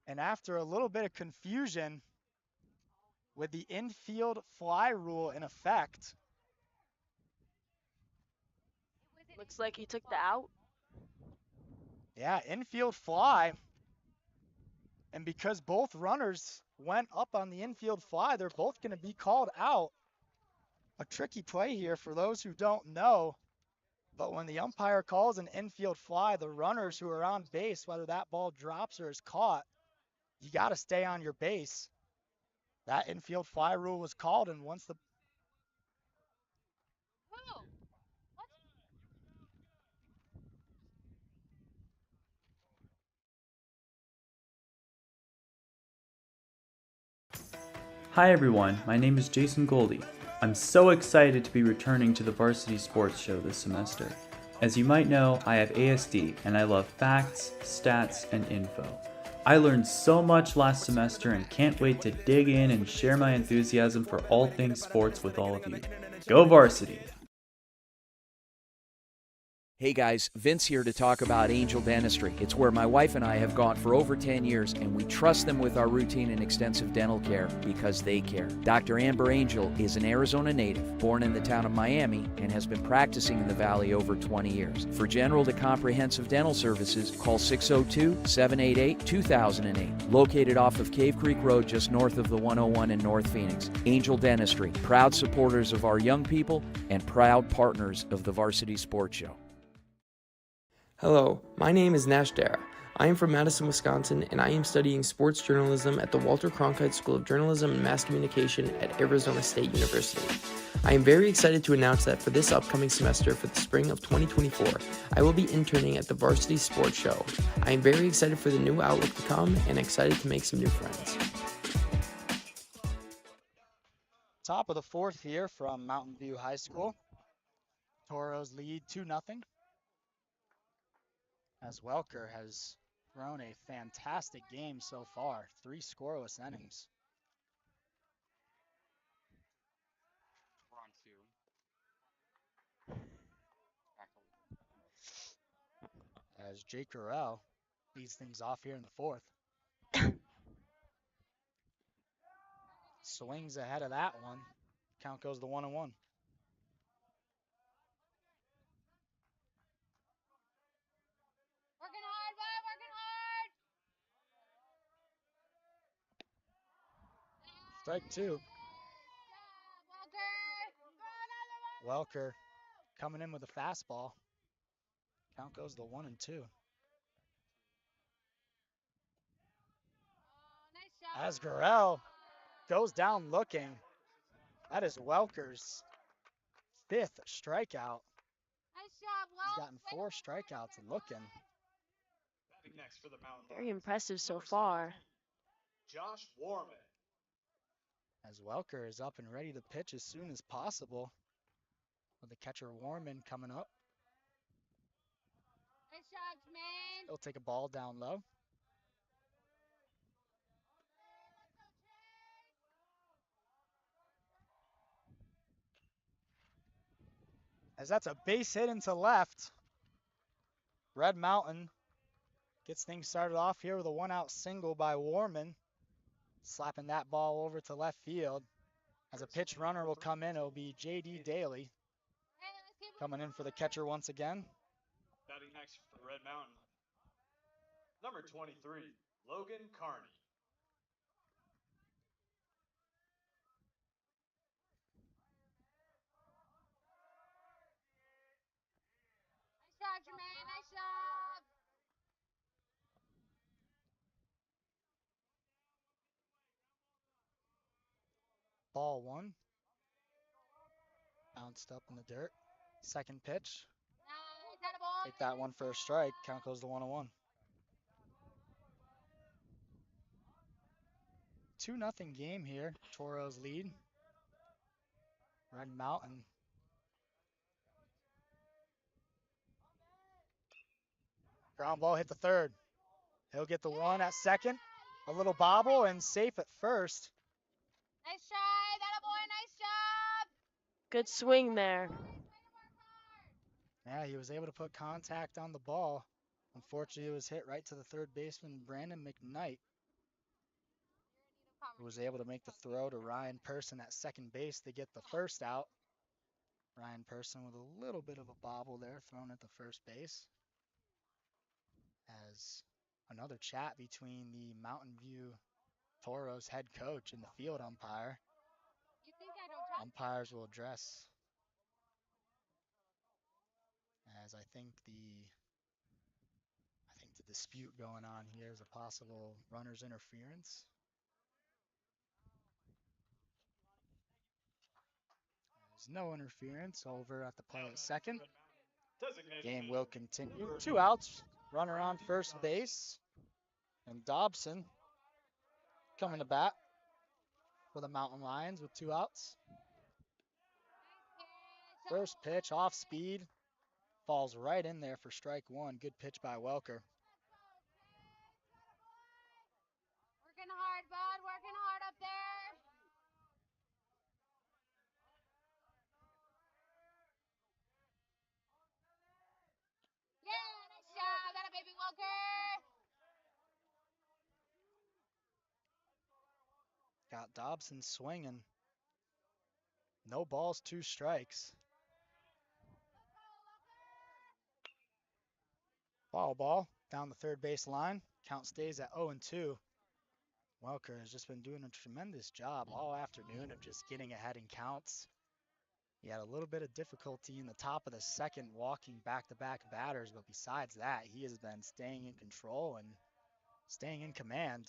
And after a little bit of confusion with the infield fly rule in effect. Looks like he took the out. Yeah, infield fly. And because both runners went up on the infield fly, they're both going to be called out. A tricky play here for those who don't know. But when the umpire calls an infield fly, the runners who are on base, whether that ball drops or is caught, you got to stay on your base. That infield fly rule was called, and once the... Hi everyone, my name is Jason Goldie. I'm so excited to be returning to the Varsity Sports Show this semester. As you might know, I have ASD and I love facts, stats, and info. I learned so much last semester and can't wait to dig in and share my enthusiasm for all things sports with all of you. Go Varsity! Hey guys, Vince here to talk about Angel Dentistry. It's where my wife and I have gone for over 10 years, and we trust them with our routine and extensive dental care because they care. Dr. Amber Angel is an Arizona native, born in the town of Miami, and has been practicing in the Valley over 20 years. For general to comprehensive dental services, call 602-788-2008. Located off of Cave Creek Road just north of the 101 in North Phoenix. Angel Dentistry, proud supporters of our young people and proud partners of the Varsity Sports Show. Hello, my name is Nash Dara. I am from Madison, Wisconsin, and I am studying sports journalism at the Walter Cronkite School of Journalism and Mass Communication at Arizona State University. I am very excited to announce that for this upcoming semester for the spring of 2024, I will be interning at the Varsity Sports Show. I am very excited for the new outlook to come and excited to make some new friends. Top of the fourth here from Mountain View High School. Toros lead 2-0. As Welker has thrown a fantastic game so far. 3 scoreless innings. We're on 2. as Jake Corral leads things off here in the fourth. Swings ahead of that one. Count goes to 1-1. Working hard, bud, working hard. Strike two. Welker coming in with a fastball. Count goes to 1-2. As Gurrell goes down looking, that is Welker's 5th strikeout. Nice job, He's gotten 4 strikeouts looking. Batting next for the Mountain Very Lions, impressive so number far. 17, Josh Warman. As Welker is up and ready to pitch as soon as possible. With the catcher Warman coming up. Nice job, man. He'll take a ball down low. As that's a base hit into left. Red Mountain gets things started off here with a 1-out single by Warman. Slapping that ball over to left field. As a pitch runner will come in, it'll be J.D. Daly. Coming in for the catcher once again. Batting next for the Red Mountain, number 23, Logan Carney. Nice job, Jermaine. Nice job. Ball one. Bounced up in the dirt. Second pitch. Nice, that a ball. Take that one for a strike. Count goes to 1-1. 2-0 game here. Toros lead. Red Mountain. Ground ball hit the third. He'll get the one at second. A little bobble and safe at first. Nice try, that a boy. Nice job. Good swing there. Yeah, he was able to put contact on the ball. Unfortunately, it was hit right to the third baseman, Brandon McKnight, who was able to make the throw to Ryan Person at second base to get the first out. Ryan Person with a little bit of a bobble there thrown at the first base. As another chat between the Mountain View Toros head coach and the field umpire. You think I don't talk? Umpires will address. As I think the dispute going on here is a possible runner's interference. There's no interference over at the play at second. Game will continue. 2 outs. Runner on first base. And Dobson coming to bat for the Mountain Lions with 2 outs. First pitch off speed. Falls right in there for strike one. Good pitch by Welker. Working hard, bud. Working hard up there. Yeah, nice job. That a baby Walker. Got Dobson swinging. No balls, 2 strikes. Foul ball down the third base line. Count stays at 0-2. Welker has just been doing a tremendous job all afternoon of just getting ahead in counts. He had a little bit of difficulty in the top of the second walking back-to-back batters, but besides that, he has been staying in control and staying in command.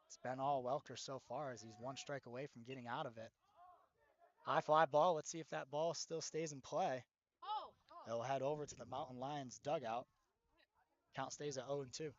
It's been all Welker so far as he's 1 strike away from getting out of it. High fly ball. Let's see if that ball still stays in play. They'll head over to the Mountain Lions dugout. Count stays at 0-2.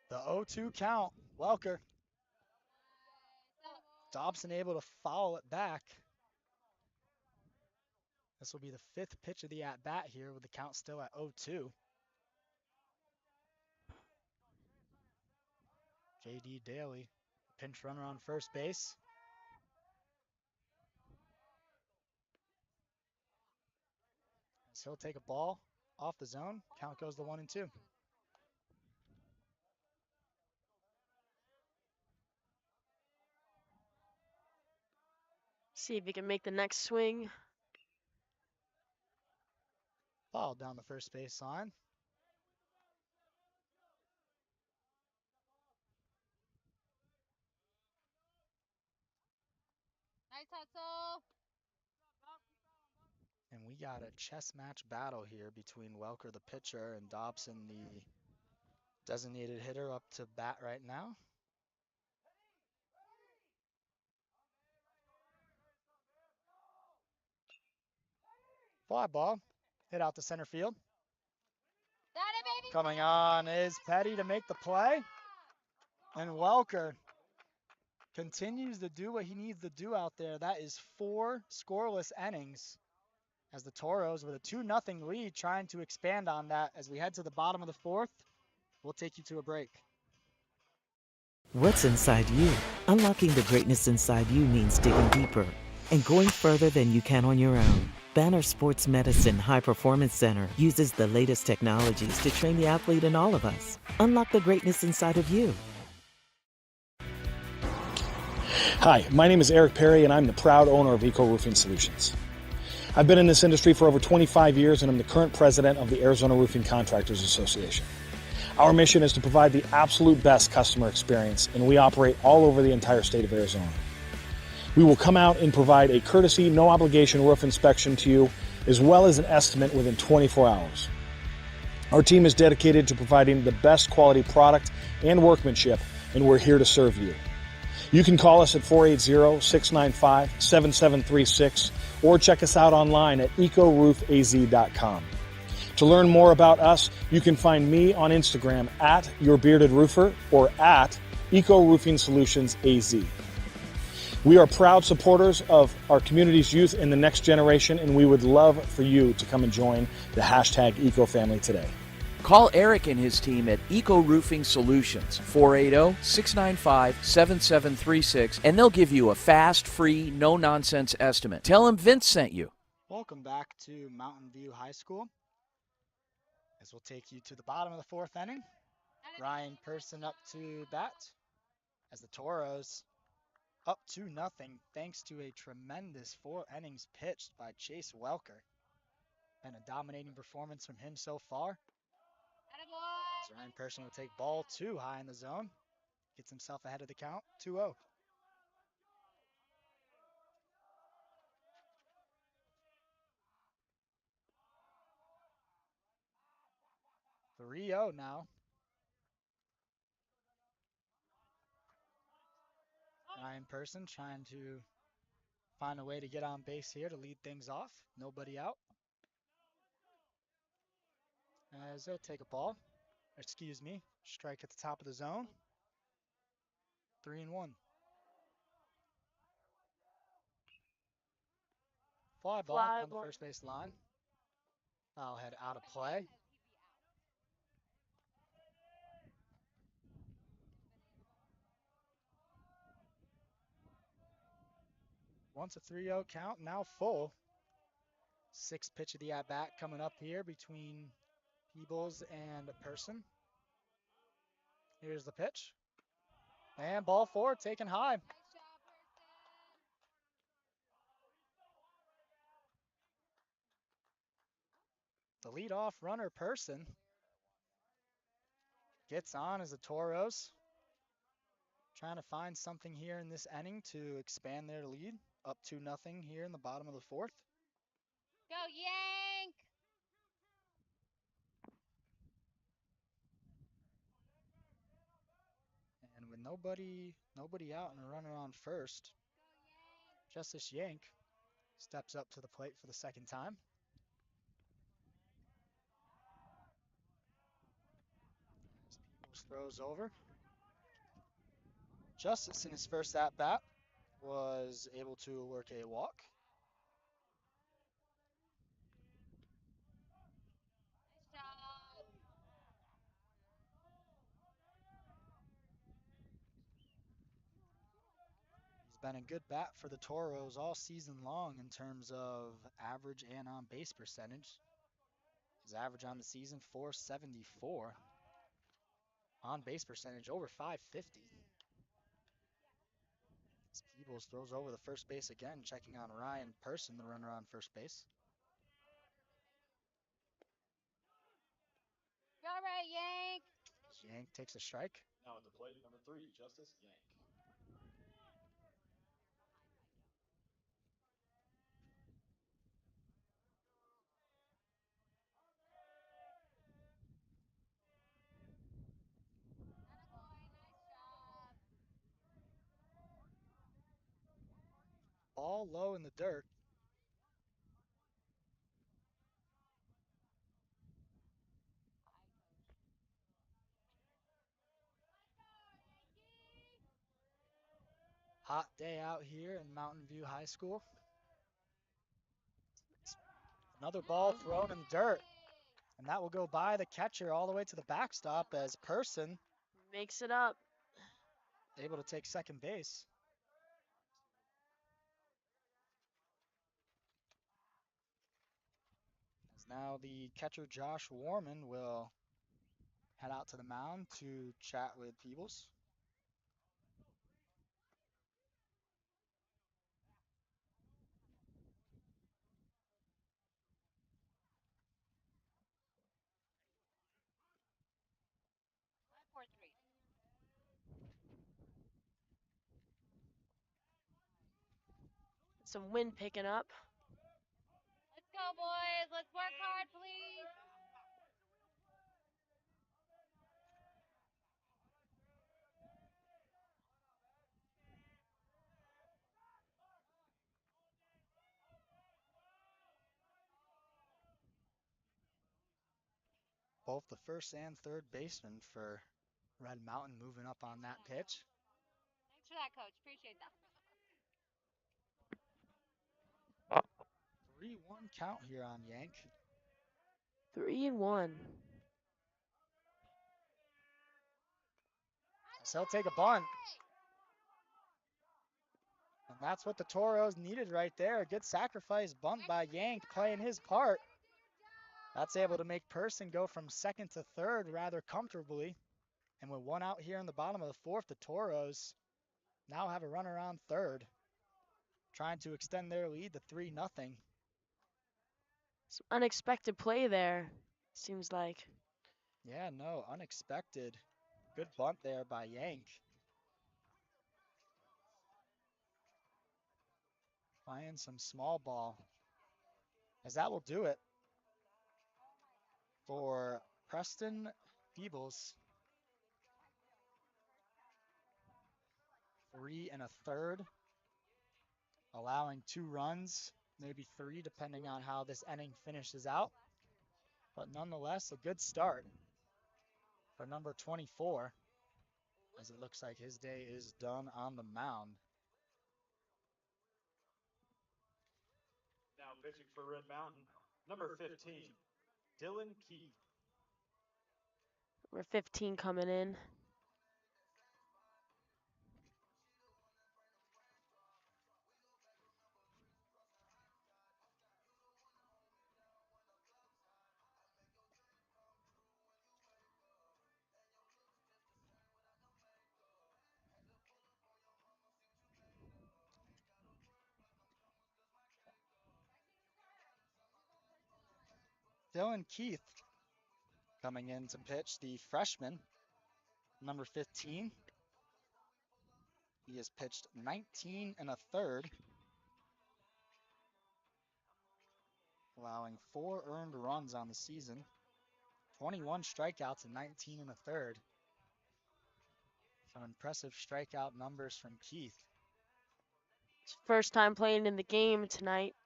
The 0-2 count. Welker. Dobson able to foul it back. This will be the 5th pitch of the at-bat here with the count still at 0-2. J.D. Daly, pinch runner on first base. So he'll take a ball off the zone. Count goes to 1-2. See if he can make the next swing. Ball down the first base line. Nice hustle. And we got a chess match battle here between Welker, the pitcher, and Dobson, the designated hitter, up to bat right now. Fly ball, hit out to center field. Coming on is Petty to make the play. And Welker continues to do what he needs to do out there. That is 4 scoreless innings as the Toros with a 2-0 lead trying to expand on that. As we head to the bottom of the 4th, we'll take you to a break. What's inside you? Unlocking the greatness inside you means digging deeper and going further than you can on your own. Banner Sports Medicine High Performance Center uses the latest technologies to train the athlete in all of us. Unlock the greatness inside of you. Hi, my name is Eric Perry, and I'm the proud owner of Eco Roofing Solutions. I've been in this industry for over 25 years, and I'm the current president of the Arizona Roofing Contractors Association. Our mission is to provide the absolute best customer experience, and we operate all over the entire state of Arizona. We will come out and provide a courtesy, no-obligation roof inspection to you, as well as an estimate within 24 hours. Our team is dedicated to providing the best quality product and workmanship, and we're here to serve you. You can call us at 480-695-7736 or check us out online at ecoroofaz.com. To learn more about us, you can find me on Instagram at YourBeardedRoofer or at Eco Roofing Solutions AZ. We are proud supporters of our community's youth and the next generation, and we would love for you to come and join the hashtag Eco family today. Call Eric and his team at Eco Roofing Solutions, 480-695-7736, and they'll give you a fast, free, no-nonsense estimate. Tell them Vince sent you. Welcome back to Mountain View High School. As we'll take you to the bottom of the 4th inning. Ryan Person up to bat as the Toros up 2-0 thanks to a tremendous 4 innings pitched by Chase Welker. Been a dominating performance from him so far. As Ryan Person will take ball 2 high in the zone. Gets himself ahead of the count, 2-0. Three-0 now. Ryan Person trying to find a way to get on base here to lead things off. Nobody out. As they'll take a ball. Strike at the top of the zone. 3-1. Fly ball on the first base line. Foul head out of play. Once a 3-0 count, now full. 6th pitch of the at-bat coming up here between Peebles and Person. Here's the pitch. And ball 4 taken high. The leadoff runner, Person, gets on as the Toros trying to find something here in this inning to expand their lead. Up 2-0 here in the bottom of the 4th. Go Yank! And with nobody out and a runner on first, Justice Yank steps up to the plate for the 2nd time. Peebles throws over. Justice in his first at-bat was able to work a walk. been a good bat for the Toros all season long in terms of average and on base percentage. His average on the season, 474. On base percentage, over 550. As Peebles throws over the first base again, checking on Ryan Person, the runner on first base. All right, Yank. Yank takes a strike. Now at the plate, number 3, Justice Yank. Ball low in the dirt. Hot day out here in Mountain View High School. Another ball thrown in the dirt. And that will go by the catcher all the way to the backstop as Person Makes it up. able to take second base. As now the catcher Josh Warman will head out to the mound to chat with Peebles. Some wind picking up. Let's go, boys. Let's work hard, please. Both the first and third baseman for Red Mountain moving up on that pitch. Thanks for that, Coach. Appreciate that. 3-1 count here on Yank. 3-1. So he'll take a bunt. And that's what the Toros needed right there. A good sacrifice bunt by Yank playing his part. That's able to make Person go from second to third rather comfortably. And with one out here in the bottom of the fourth, the Toros now have a runner on third, trying to extend their lead to 3-0. Some unexpected play there, seems like. Yeah, no, unexpected. Good bunt there by Yank. Playing some small ball. As that will do it for Preston Peebles. 3 1/3, allowing 2 runs, maybe 3 depending on how this inning finishes out. But nonetheless, a good start for number 24, as it looks like his day is done on the mound. Now pitching for Red Mountain, number 15, Dylan Keith. We're 15 coming in. Dylan Keith coming in to pitch, the freshman, number 15. He has pitched 19 1/3, allowing 4 earned runs on the season, 21 strikeouts and 19 1/3. Some impressive strikeout numbers from Keith. It's first time playing in the game tonight.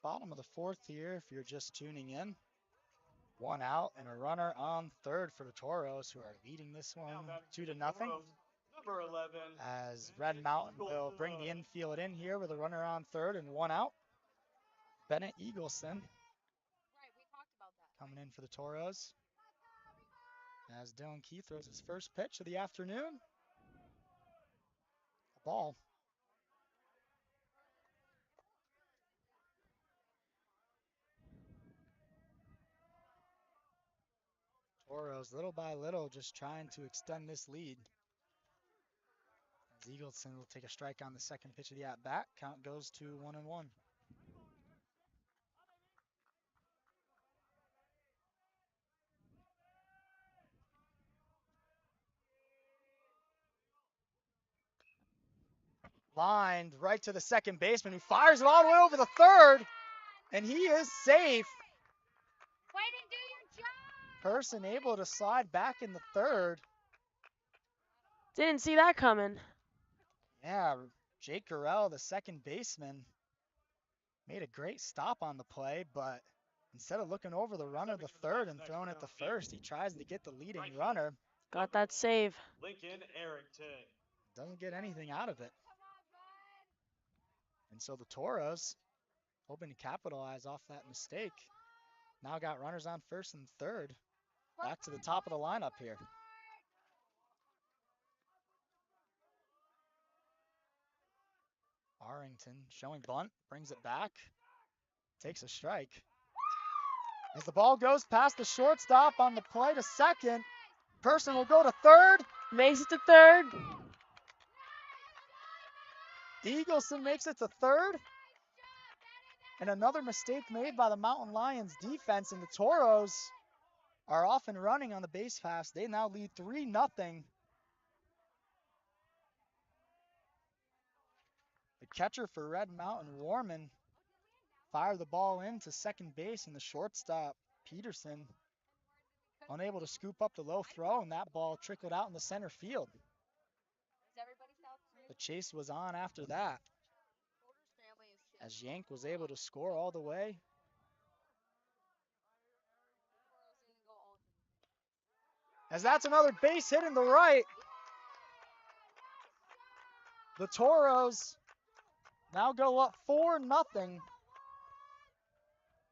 Bottom of the fourth here, if you're just tuning in. 1 out and a runner on third for the Toros, who are leading this one 2-0. Number 11. As Red Mountain will bring the infield in here with a runner on third and 1 out. Bennett Eagleson coming in for the Toros. As Dylan Keith throws his first pitch of the afternoon. A ball. Toros, little by little, just trying to extend this lead. As Eagleson will take a strike on the second pitch of the at-bat. Count goes to 1-1. Lined right to the second baseman, who fires it all the way over the third, and he is safe. Person able to slide back in the third. Didn't see that coming. Yeah, Jake Gurrell, the second baseman, made a great stop on the play, but instead of looking over the runner the third and throwing it to first, he tries to get the leading runner. Got that save. Lincoln Arrington. Doesn't get anything out of it. And so the Toros, hoping to capitalize off that mistake, now got runners on first and third. Back to the top of the lineup here. Arrington showing bunt, brings it back, takes a strike. As the ball goes past the shortstop on the play to second, Person will go to third. Makes it to third. Eagleson makes it to third. And another mistake made by the Mountain Lions defense, and the Toros are off and running on the base pass. They now lead 3-0. The catcher for Red Mountain, Warman, fired the ball into second base, and the shortstop, Peterson, unable to scoop up the low throw, and that ball trickled out in the center field. The chase was on after that, as Yank was able to score all the way. As that's another base hit in the right. The Toros now go up 4-0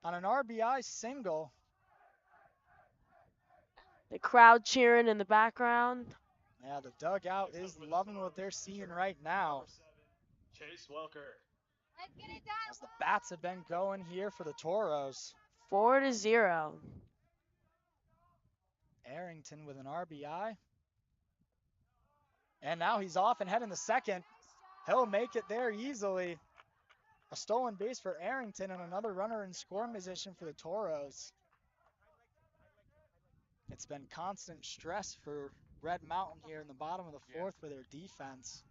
on an RBI single. The crowd cheering in the background. Yeah, the dugout is loving what they're seeing right now. Chase Welker. As the bats have been going here for the Toros. 4-0. Arrington with an RBI. And now he's off and heading to second. He'll make it there easily. A stolen base for Arrington and another runner in scoring position for the Toros. It's been constant stress for Red Mountain here in the bottom of the fourth for their defense.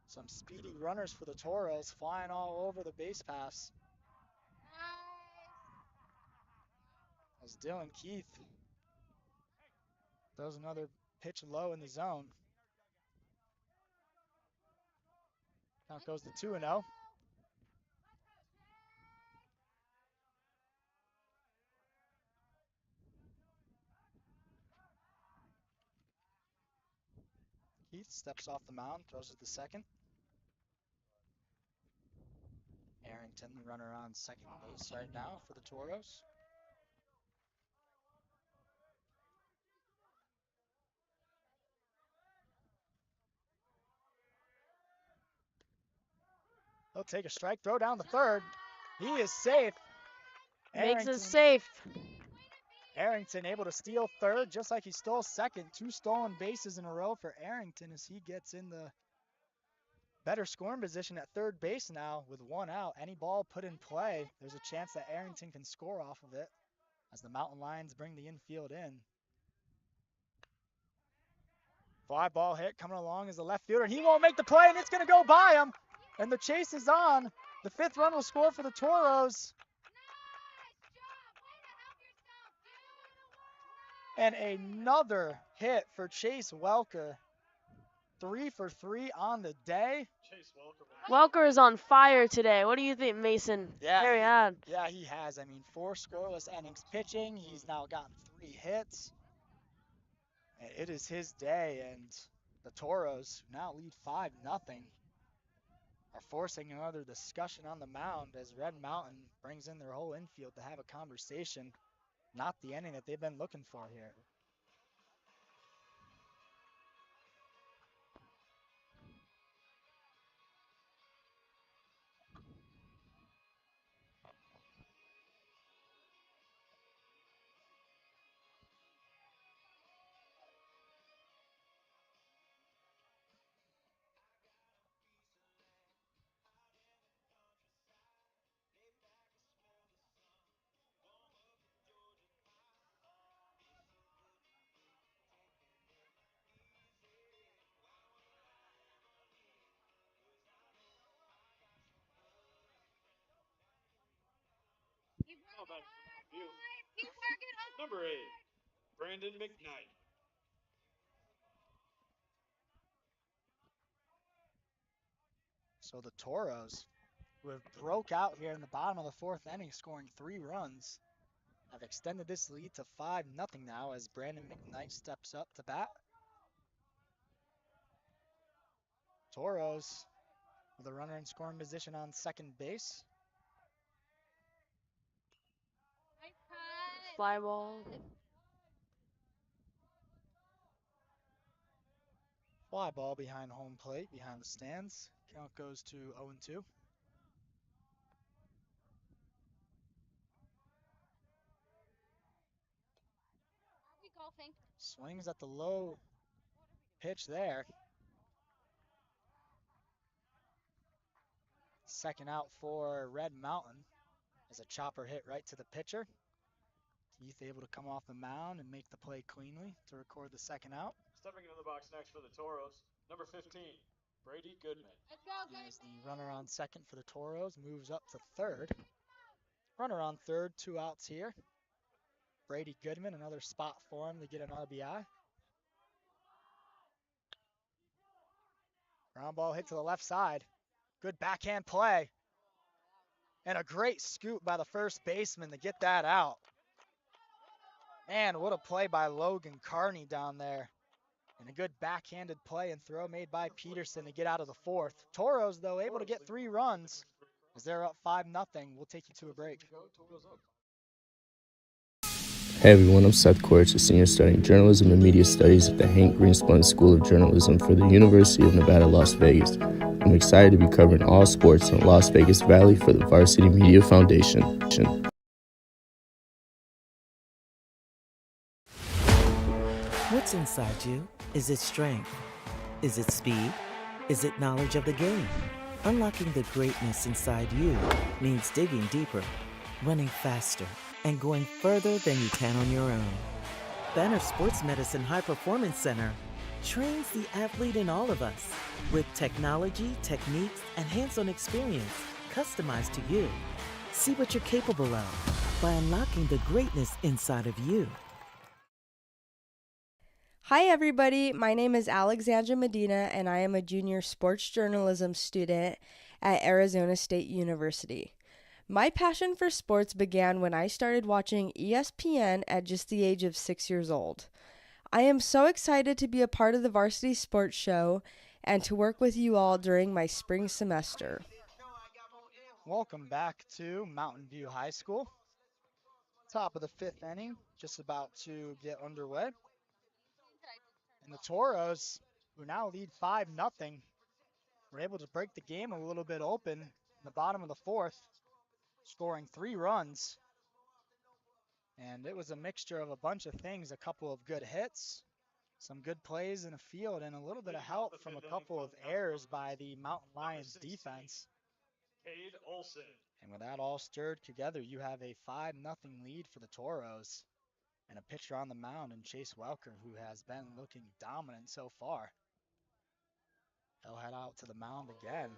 Some speedy runners for the Toros flying all over the base pass. As Dylan Keith throws another pitch low in the zone. Count goes to 2-0. Keith steps off the mound, throws it to second. Arrington, the runner on second base right now for the Toros. He'll take a strike, throw down the third. He is safe. Makes it safe. Arrington able to steal third just like he stole second. 2 stolen bases in a row for Arrington as he gets in the better scoring position at third base now with 1 out. Any ball put in play, there's a chance that Arrington can score off of it as the Mountain Lions bring the infield in. Fly ball hit coming along as the left fielder, and he won't make the play, and it's going to go by him. And the chase is on. The 5th run will score for the Toros. And another hit for Chase Welker. 3 for 3 on the day. Chase Welker. Welker is on fire today. What do you think, Mason? Yeah, Very odd. Yeah, he has. I mean, 4 scoreless innings pitching. He's now gotten 3 hits. And it is his day, and the Toros now lead 5-0. are forcing another discussion on the mound as Red Mountain brings in their whole infield to have a conversation. Not the inning that they've been looking for here. Now batting for Mountain View. Number 8, Brandon McKnight. So the Toros, who have broke out here in the bottom of the fourth inning, scoring 3 runs, have extended this lead to 5-0 now as Brandon McKnight steps up to bat. Toros with a runner in scoring position on second base. Fly ball. Fly ball behind home plate, behind the stands. Count goes to 0-2. Swings at the low pitch there. Second out for Red Mountain as a chopper hit right to the pitcher. Keith able to come off the mound and make the play cleanly to record the second out. Stepping into the box next for the Toros, number 15, Brady Goodman. As the runner on second for the Toros moves up to third. Runner on third, 2 outs here. Brady Goodman, another spot for him to get an RBI. Ground ball hit to the left side. Good backhand play. And a great scoop by the first baseman to get that out. Man, what a play by Logan Carney down there. And a good backhanded play and throw made by Peterson to get out of the fourth. Toros, though, able to get 3 runs as they're up 5-0. We'll take you to a break. Hey everyone, I'm Seth Quaritch, a senior studying journalism and media studies at the Hank Greenspun School of Journalism for the University of Nevada, Las Vegas. I'm excited to be covering all sports in Las Vegas Valley for the Varsity Media Foundation. What's inside you? Is it strength? Is it speed? Is it knowledge of the game? Unlocking the greatness inside you means digging deeper, running faster, and going further than you can on your own. Banner Sports Medicine High Performance Center trains the athlete in all of us with technology, techniques, and hands-on experience customized to you. See what you're capable of by unlocking the greatness inside of you. Hi everybody, my name is Alexandra Medina and I am a junior sports journalism student at Arizona State University. My passion for sports began when I started watching ESPN at just the age of 6 years old. I am so excited to be a part of the Varsity Sports Show and to work with you all during my spring semester. Welcome back to Mountain View High School. Top of the 5th inning, just about to get underway. And the Toros, who now lead 5-0, were able to break the game a little bit open in the bottom of the fourth, scoring 3 runs. And it was a mixture of a bunch of things, a couple of good hits, some good plays in the field, and a little bit of help from a couple of errors by the Mountain Lions defense. Cade Olson. And with that all stirred together, you have a 5-0 lead for the Toros. And a pitcher on the mound in Chase Welker, who has been looking dominant so far. He'll head out to the mound again.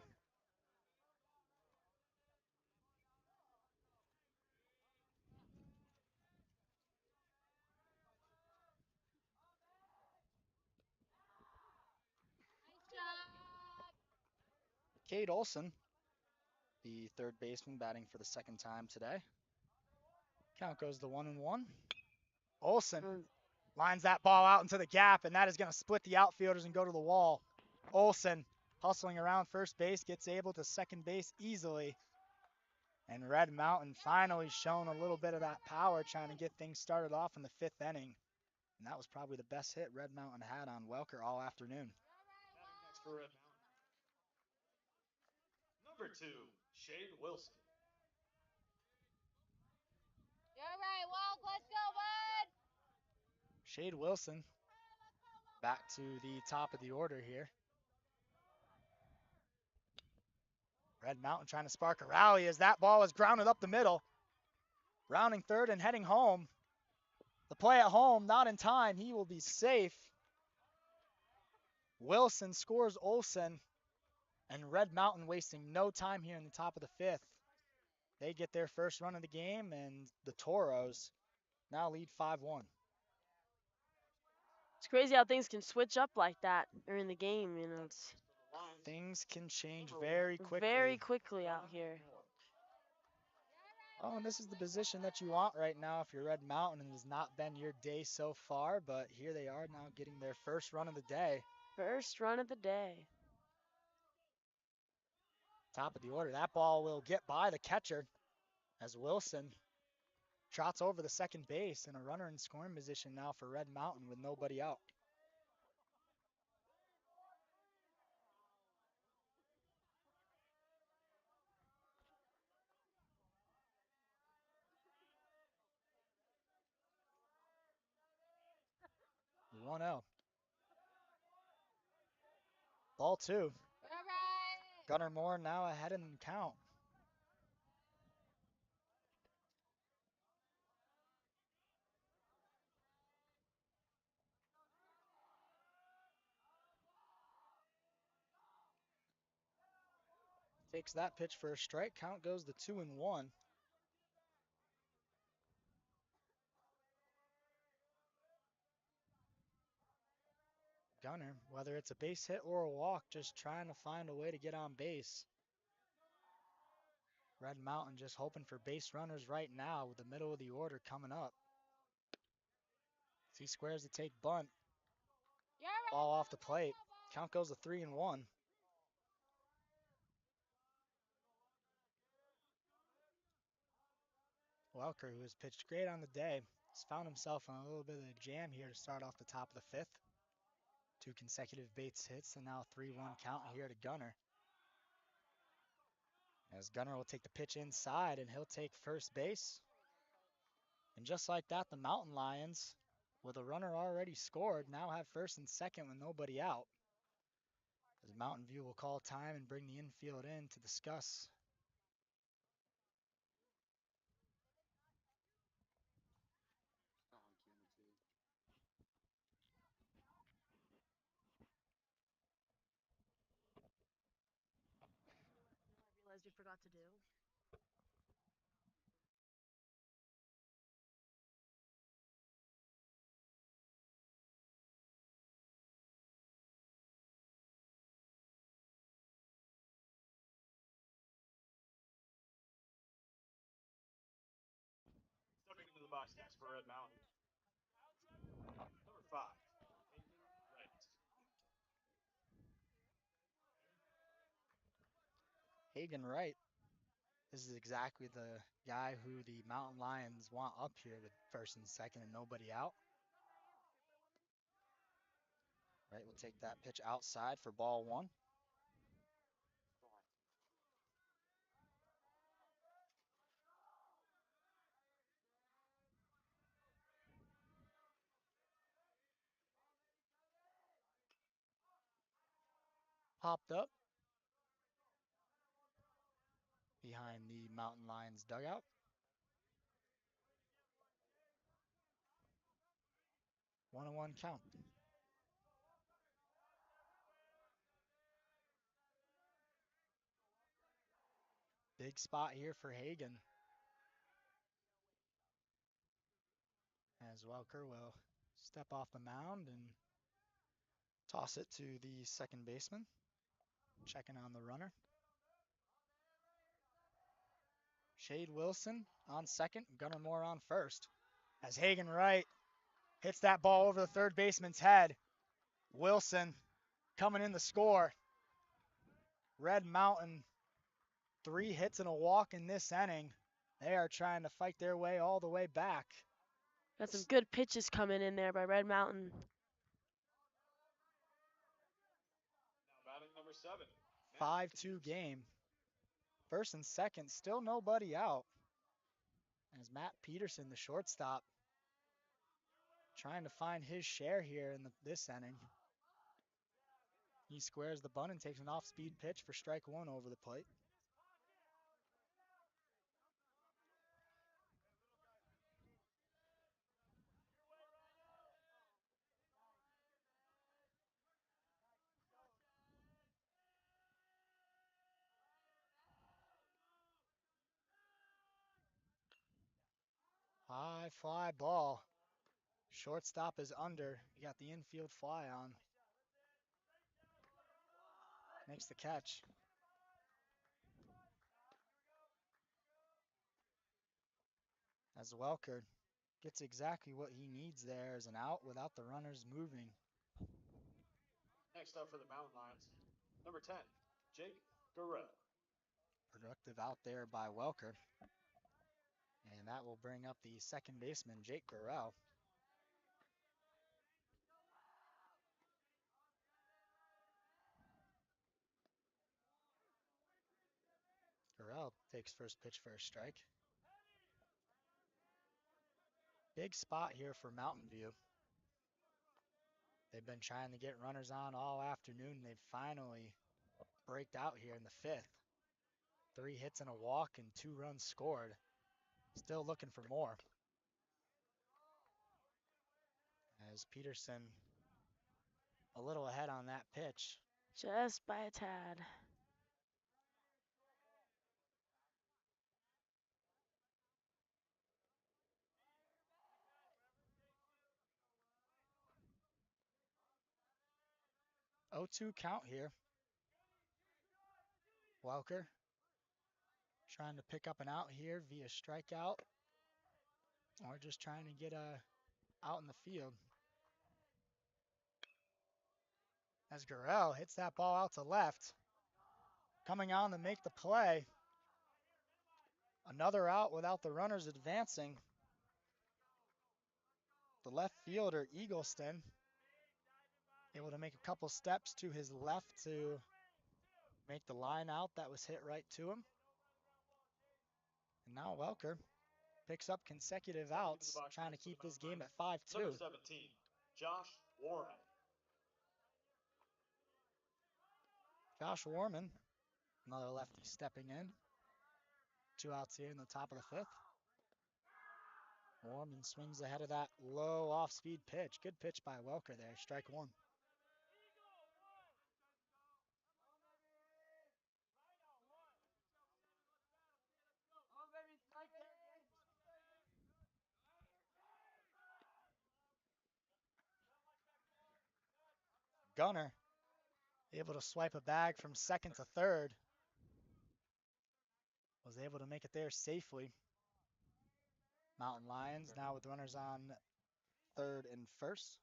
Cade Olson, the third baseman, batting for the second time today. Count goes to 1-1. Olson lines that ball out into the gap, and that is going to split the outfielders and go to the wall. Olson hustling around first base, gets able to second base easily. And Red Mountain finally shown a little bit of that power, trying to get things started off in the 5th inning. And that was probably the best hit Red Mountain had on Welker all afternoon. Batting next for Red Mountain. Number 2, Shade Wilson. You're right, Walt. Let's go, bud. Shade Wilson back to the top of the order here. Red Mountain trying to spark a rally as that ball is grounded up the middle. Rounding third and heading home. The play at home, not in time. He will be safe. Wilson scores Olsen, and Red Mountain wasting no time here in the top of the 5th. They get their first run of the game, and the Toros now lead 5-1. It's crazy how things can switch up like that during the game. It's Things can change very quickly. Very quickly out here. Oh, and this is the position that you want right now if you're Red Mountain, and it has not been your day so far, but here they are now getting their first run of the day. First run of the day. Top of the order. That ball will get by the catcher as Wilson trots over the second base, and a runner in scoring position now for Red Mountain with nobody out. The 1-0. Ball 2. Gunnar Moore now ahead in the count. Takes that pitch for a strike. Count goes to 2-1. Gunnar, whether it's a base hit or a walk, just trying to find a way to get on base. Red Mountain just hoping for base runners right now with the middle of the order coming up. He squares to take bunt. Ball off the plate. Count goes to 3-1. Welker, who has pitched great on the day, has found himself in a little bit of a jam here to start off the top of the 5th. 2 consecutive base hits and now 3-1 count here to Gunnar. As Gunnar will take the pitch inside and he'll take first base. And just like that, the Mountain Lions, with a runner already scored, now have first and second with nobody out. As Mountain View will call time and bring the infield in to discuss. I realized we forgot to do. Stepping into the box next for Red Mountain. Number 5, Right. Hagen Wright. This is exactly the guy who the Mountain Lions want up here with first and second and nobody out. Wright will take that pitch outside for ball 1. Popped up behind the Mountain Lions dugout. One on 1 count. Big spot here for Hagen. As Welker will step off the mound and toss it to the second baseman. Checking on the runner. Shade Wilson on second, Gunnar Moore on first. As Hagen Wright hits that ball over the third baseman's head. Wilson coming in the score. Red Mountain, 3 hits and a walk in this inning. They are trying to fight their way all the way back. Got some good pitches coming in there by Red Mountain. Now batting number 7. 5-2 game. First and second, still nobody out. As Matt Peterson, the shortstop, trying to find his share here in this inning. He squares the bunt and takes an off-speed pitch for strike 1 over the plate. High fly ball. Shortstop is under. You got the infield fly on. Makes the catch. As Welker gets exactly what he needs there as an out without the runners moving. Next up for the Mountain Lions, number 10, Jake Garrett. Productive out there by Welker. And that will bring up the second baseman, Jake Gurrell. Gurrell takes first pitch for a strike. Big spot here for Mountain View. They've been trying to get runners on all afternoon. They've finally braked out here in the 5th. 3 hits and a walk and 2 runs scored. Still looking for more. As Peterson a little ahead on that pitch. Just by a tad. Oh, 2 count here. Welker trying to pick up an out here via strikeout or just trying to get out in the field. As Gurrell hits that ball out to left. Coming on to make the play. Another out without the runners advancing. The left fielder, Eagleston, able to make a couple steps to his left to make the line out that was hit right to him. And now Welker picks up consecutive outs, trying to keep this game at 5-2. Number 17, Josh Warren. Josh Warman, another lefty stepping in. 2 outs here in the top of the 5th. Warman swings ahead of that low off-speed pitch. Good pitch by Welker there, strike 1. Gunner able to swipe a bag from second to third. Was able to make it there safely. Mountain Lions now with runners on third and first.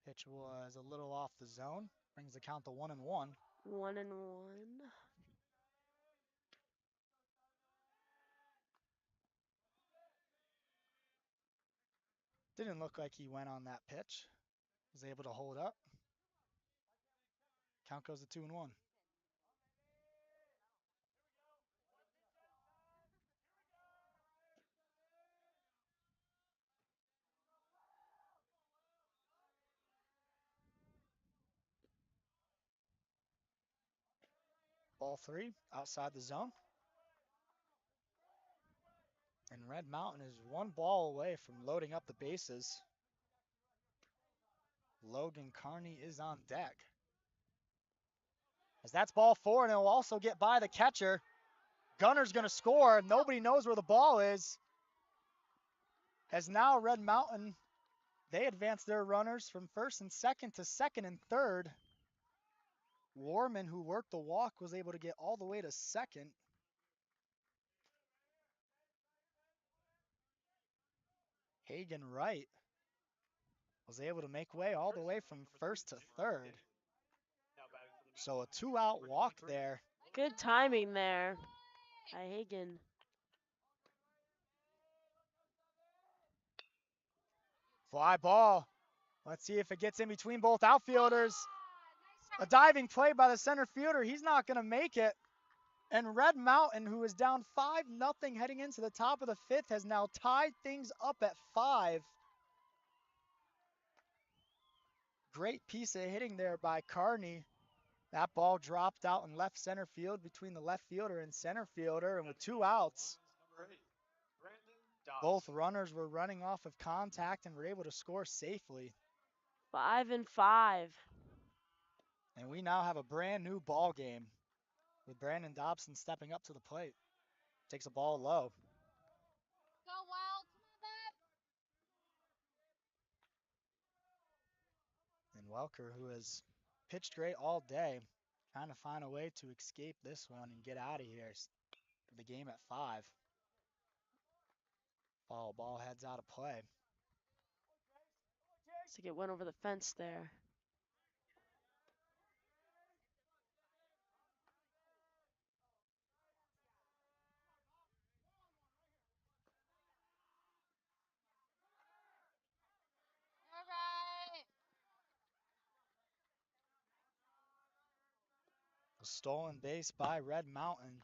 Pitch was a little off the zone. Brings the count to 1-1. 1-1. Didn't look like he went on that pitch. Was able to hold up. Count goes to 2-1. Ball 3 outside the zone. And Red Mountain is 1 ball away from loading up the bases. Logan Carney is on deck. As that's ball 4, and it'll also get by the catcher. Gunner's going to score. Nobody knows where the ball is. As now Red Mountain, they advance their runners from first and second to second and third. Warman, who worked the walk, was able to get all the way to second. Hagen Wright was able to make way all the way from first to third. So a 2-out walk there. Good timing there by Hagen. Fly ball. Let's see if it gets in between both outfielders. A diving play by the center fielder. He's not going to make it. And Red Mountain, who is down 5-0 heading into the top of the 5th, has now tied things up at 5. Great piece of hitting there by Carney. That ball dropped out in left center field between the left fielder and center fielder. And with 2 outs, both runners were running off of contact and were able to score safely. 5-5. And we now have a brand new ball game with Brandon Dobson stepping up to the plate. Takes a ball low. Go Wild. And Welker, who has pitched great all day, trying to find a way to escape this one and get out of here. The game at 5. Foul ball heads out of play. Looks like it went over the fence there. All right. A stolen base by Red Mountain.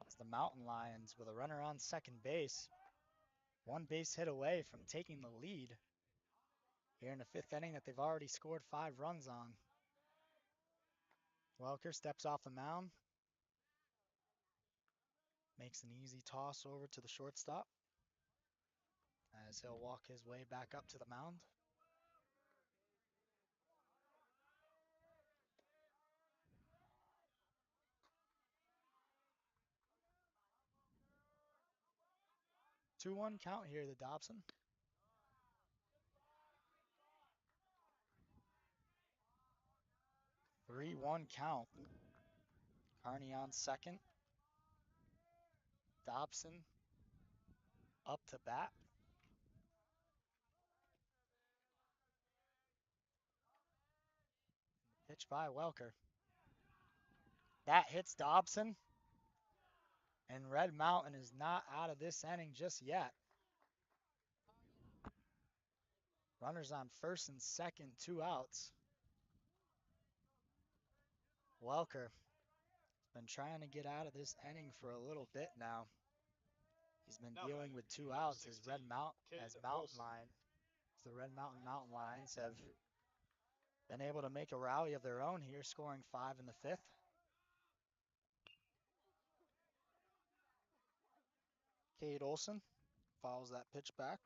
It's the Mountain Lions with a runner on second base. 1 base hit away from taking the lead here in the 5th inning that they've already scored 5 runs on. Welker steps off the mound. Makes an easy toss over to the shortstop as he'll walk his way back up to the mound. Two-one count here to Dobson. 3-1 count. Carney on second. Dobson up to bat. Pitch by Welker. That hits Dobson. And Red Mountain is not out of this inning just yet. Runners on first and second, 2 outs. Welker been trying to get out of this inning for a little bit now. He's been dealing with 2 outs as the Red Mountain Lions have been able to make a rally of their own here, scoring 5 in the 5th. Cade Olson follows that pitch back.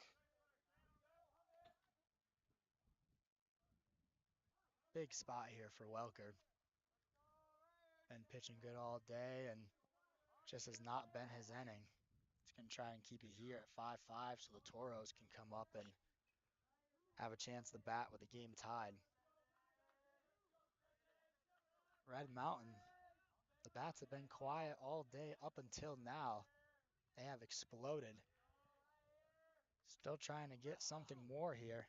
Big spot here for Welker. Been pitching good all day and just has not been his inning. He's going to try and keep it here at 5-5 so the Toros can come up and have a chance to bat with the game tied. Red Mountain, the bats have been quiet all day up until now. They have exploded. Still trying to get something more here.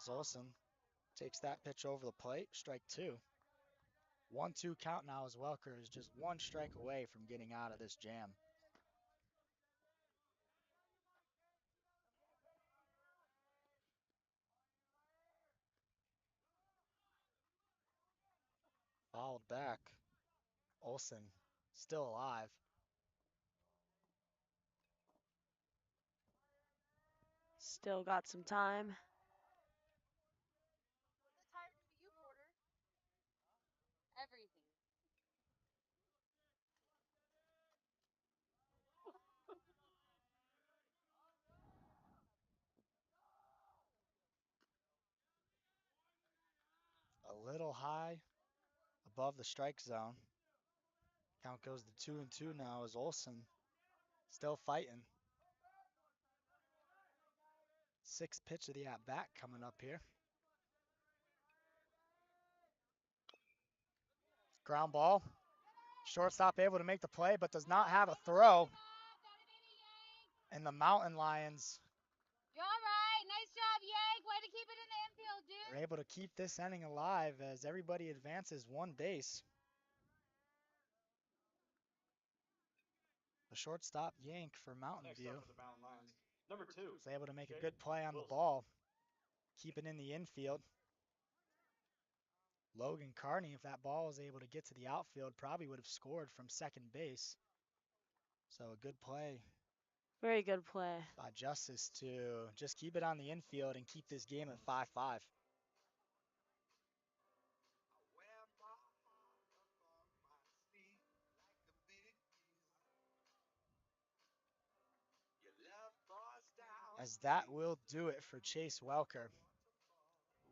Zolson takes that pitch over the plate, strike 2. 1-2 count now as Welker is just 1 strike away from getting out of this jam. Fouled back. Olson still alive. Still got some time. Everything. A little high above the strike zone. Count goes to 2-2 now as Olson still fighting. 6th pitch of the at-bat coming up here. Ground ball. Shortstop able to make the play, but does not have a throw. And the Mountain Lions You're all right. Nice job, Yank. Way to They're able to keep this inning alive as everybody advances one base. The shortstop yank for Mountain View Next up for the Mountain Lions, number 2. was able to make a good play on the ball, keep it in the infield. Logan Carney, if that ball was able to get to the outfield, probably would have scored from second base. So a good play. Very good play By Justice to just keep it on the infield and keep this game at 5-5. As that will do it for Chase Welker.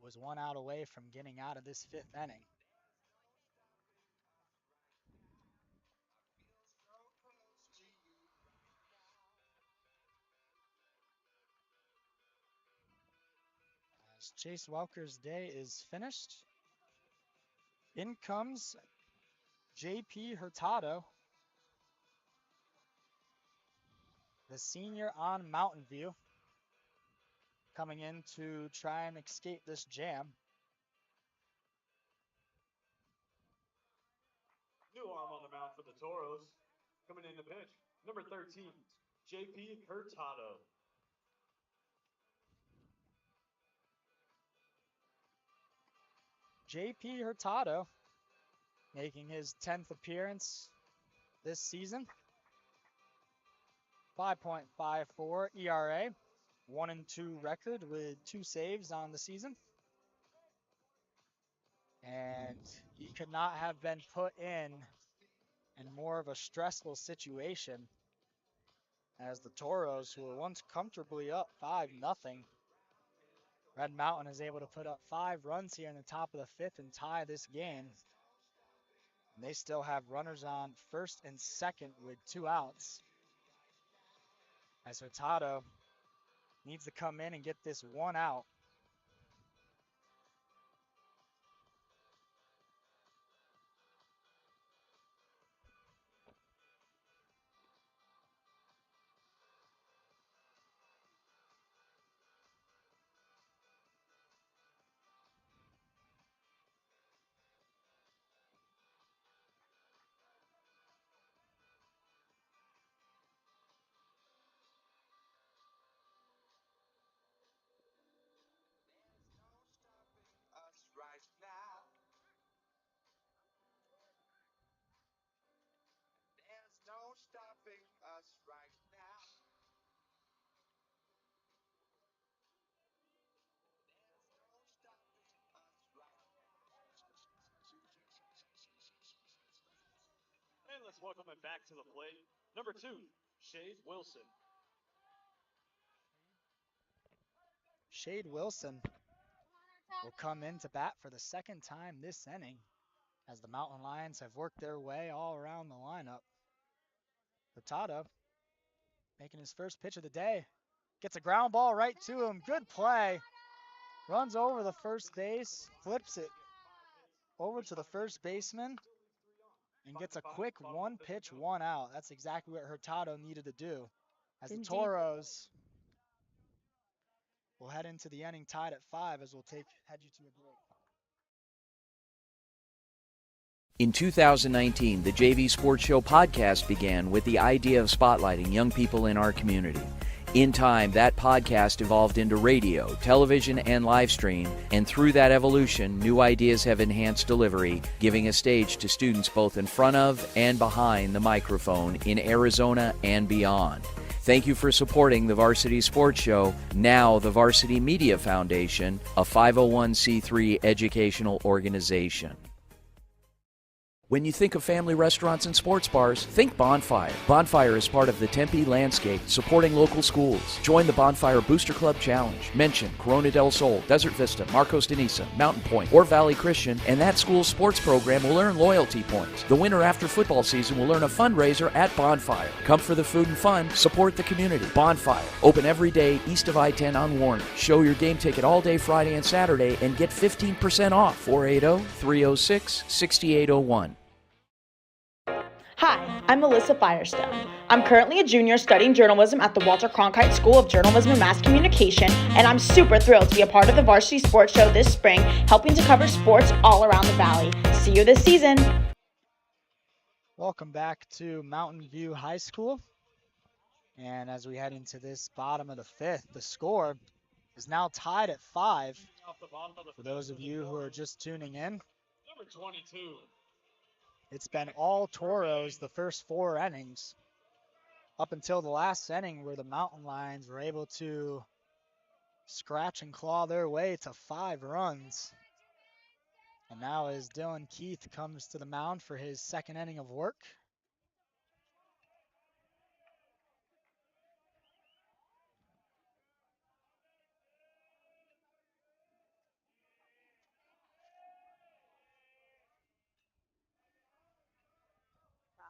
Was 1 out away from getting out of this 5th inning. As Chase Welker's day is finished, in comes JP Hurtado, the senior on Mountain View, coming in to try and escape this jam. New arm on the mound for the Toros. Coming in to pitch, number 13, JP Hurtado. JP Hurtado making his 10th appearance this season. 5.54 ERA, 1-2 record with 2 saves on the season. And he could not have been put in more of a stressful situation as the Toros, who were once comfortably up 5-0, Red Mountain is able to put up 5 runs here in the top of the 5th and tie this game. And they still have runners on first and second with 2 outs. As Hurtado needs to come in and get this 1 out. And let's welcome him back to the plate. Number 2, Shade Wilson. Shade Wilson will come in to bat for the 2nd time this inning as the Mountain Lions have worked their way all around the lineup. Hurtado making his first pitch of the day. Gets a ground ball right to him. Good play. Runs over the first base, flips it over to the first baseman, and gets a quick 1-pitch, 1 out. That's exactly what Hurtado needed to do. As the Toros will head into the inning tied at 5 as we'll head you to a break. In 2019, the JV Sports Show podcast began with the idea of spotlighting young people in our community. In time, that podcast evolved into radio, television, and live stream, and through that evolution, new ideas have enhanced delivery, giving a stage to students both in front of and behind the microphone in Arizona and beyond. Thank you for supporting the Varsity Sports Show, now the Varsity Media Foundation, a 501c3 educational organization. When you think of family restaurants and sports bars, think Bonfire. Bonfire is part of the Tempe landscape, supporting local schools. Join the Bonfire Booster Club Challenge. Mention Corona del Sol, Desert Vista, Marcos de Niza, Mountain Point, or Valley Christian, and that school's sports program will earn loyalty points. The winner after football season will earn a fundraiser at Bonfire. Come for the food and fun, support the community. Bonfire, open every day east of I-10 on Warner. Show your game ticket all day Friday and Saturday and get 15% off. 480-306-6801. Hi, I'm Melissa Firestone. I'm currently a junior studying journalism at the Walter Cronkite School of Journalism and Mass Communication, and I'm super thrilled to be a part of the Varsity Sports Show this spring, helping to cover sports all around the Valley. See you this season. Welcome back to Mountain View High School. And as we head into this bottom of the fifth, the score is now tied at 5. For those of you who are just tuning in, Number 22. it's been all Toros the first 4 innings, up until the last inning where the Mountain Lions were able to scratch and claw their way to 5 runs. And now as Dylan Keith comes to the mound for his second inning of work,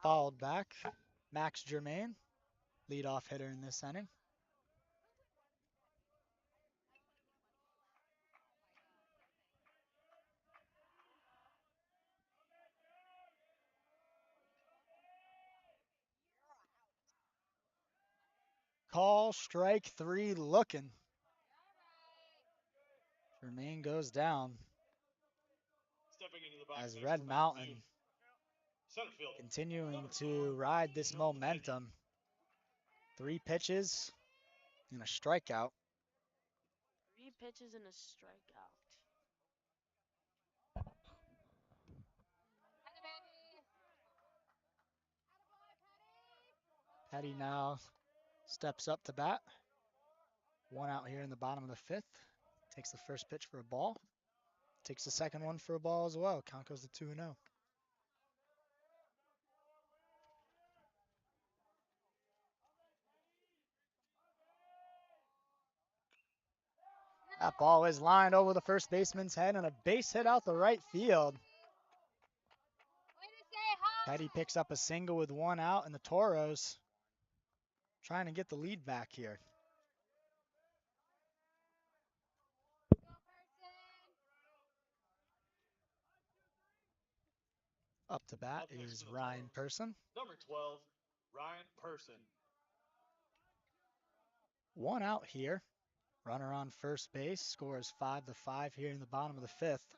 followed back, Max Germain, leadoff hitter in this inning. Call, strike 3 looking. Germain goes down as Red Mountain continuing to ride this momentum. 3 pitches and a strikeout. 3 pitches and a strikeout. Petty now steps up to bat. 1 out here in the bottom of the 5th. Takes the first pitch for a ball. Takes the second one for a ball as well. Count goes to 2-0. That ball is lined over the first baseman's head and a base hit out the right field. Petty picks up a single with 1 out, and the Toros trying to get the lead back here. Up to bat is Ryan Person. Number 12, Ryan Person. 1 out here. Runner on first base. Scores 5-5 here in the bottom of the 5th.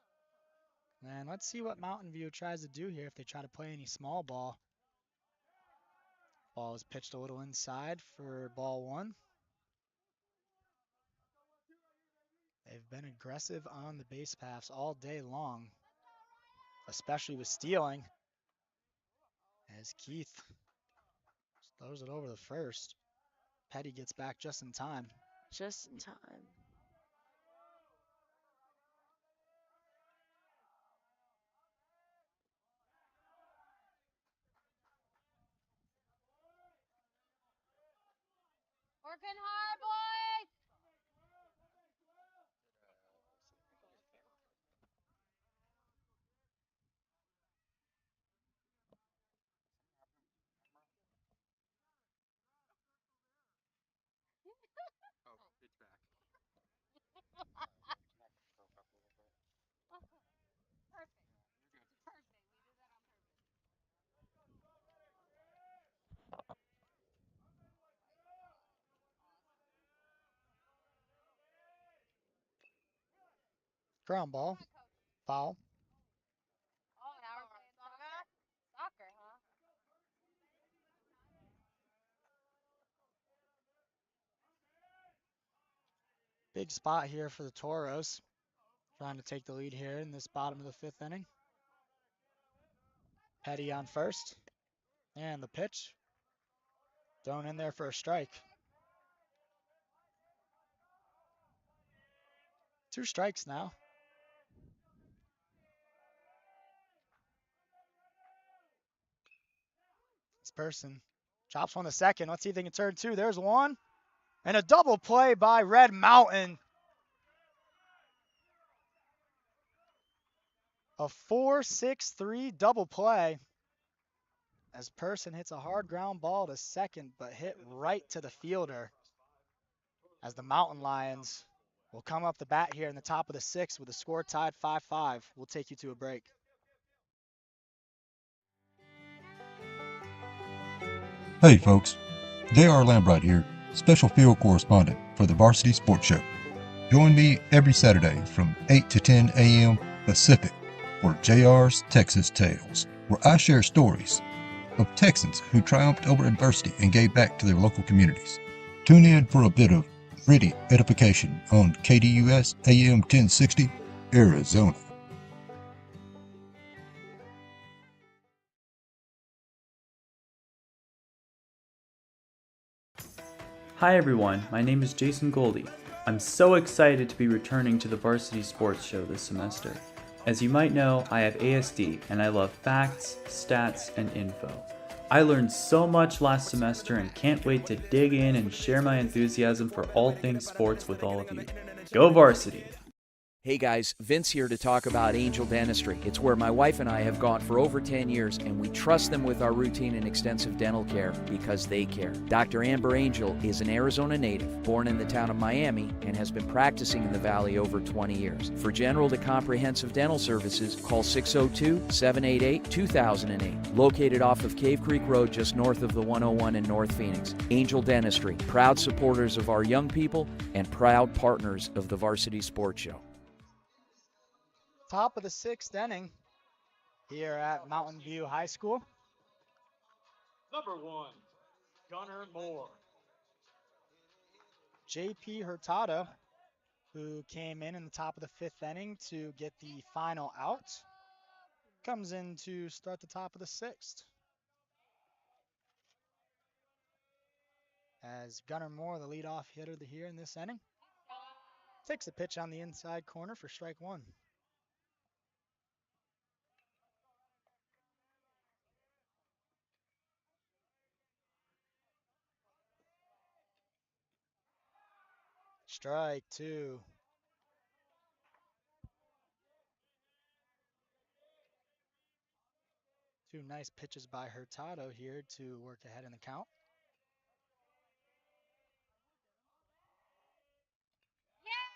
And let's see what Mountain View tries to do here if they try to play any small ball. Ball is pitched a little inside for ball 1. They've been aggressive on the base paths all day long, especially with stealing, as Keith throws it over the first. Petty gets back just in time. Just in time. Working hard, boys. Oh, it's back. Ground ball. Foul. Oh, now we're playing soccer? Soccer, huh? Big spot here for the Toros. Trying to take the lead here in this bottom of the 5th inning. Petty on first. And the pitch. Thrown in there for a strike. 2 strikes now. This Person chops one to second. Let's see if they can turn 2. There's 1. And a double play by Red Mountain. A 4-6-3 double play as Person hits a hard ground ball to second, but hit right to the fielder as the Mountain Lions will come up the bat here in the top of the 6th with the score tied 5-5. We'll take you to a break. Hey folks, J.R. Lambright here, special field correspondent for the Varsity Sports Show. Join me every Saturday from 8 to 10 a.m. Pacific for JR's Texas Tales, where I share stories of Texans who triumphed over adversity and gave back to their local communities. Tune in for a bit of gritty edification on KDUS AM 1060, Arizona. Hi everyone, my name is Jason Goldie. I'm so excited to be returning to the Varsity Sports Show this semester. As you might know, I have ASD and I love facts, stats, and info. I learned so much last semester and can't wait to dig in and share my enthusiasm for all things sports with all of you. Go Varsity! Hey guys, Vince here to talk about Angel Dentistry. It's where my wife and I have gone for over 10 years, and we trust them with our routine and extensive dental care because they care. Dr. Amber Angel is an Arizona native, born in the town of Miami, and has been practicing in the Valley over 20 years. For general to comprehensive dental services, call 602-788-2008. Located off of Cave Creek Road just north of the 101 in North Phoenix. Angel Dentistry, proud supporters of our young people and proud partners of the Varsity Sports Show. Top of the 6th inning here at Mountain View High School. Number 1, Gunnar Moore. JP Hurtado, who came in the top of the 5th inning to get the final out, comes in to start the top of the 6th. As Gunnar Moore, the leadoff hitter here in this inning, takes a pitch on the inside corner for strike 1. Strike 2. Two nice pitches by Hurtado here to work ahead in the count.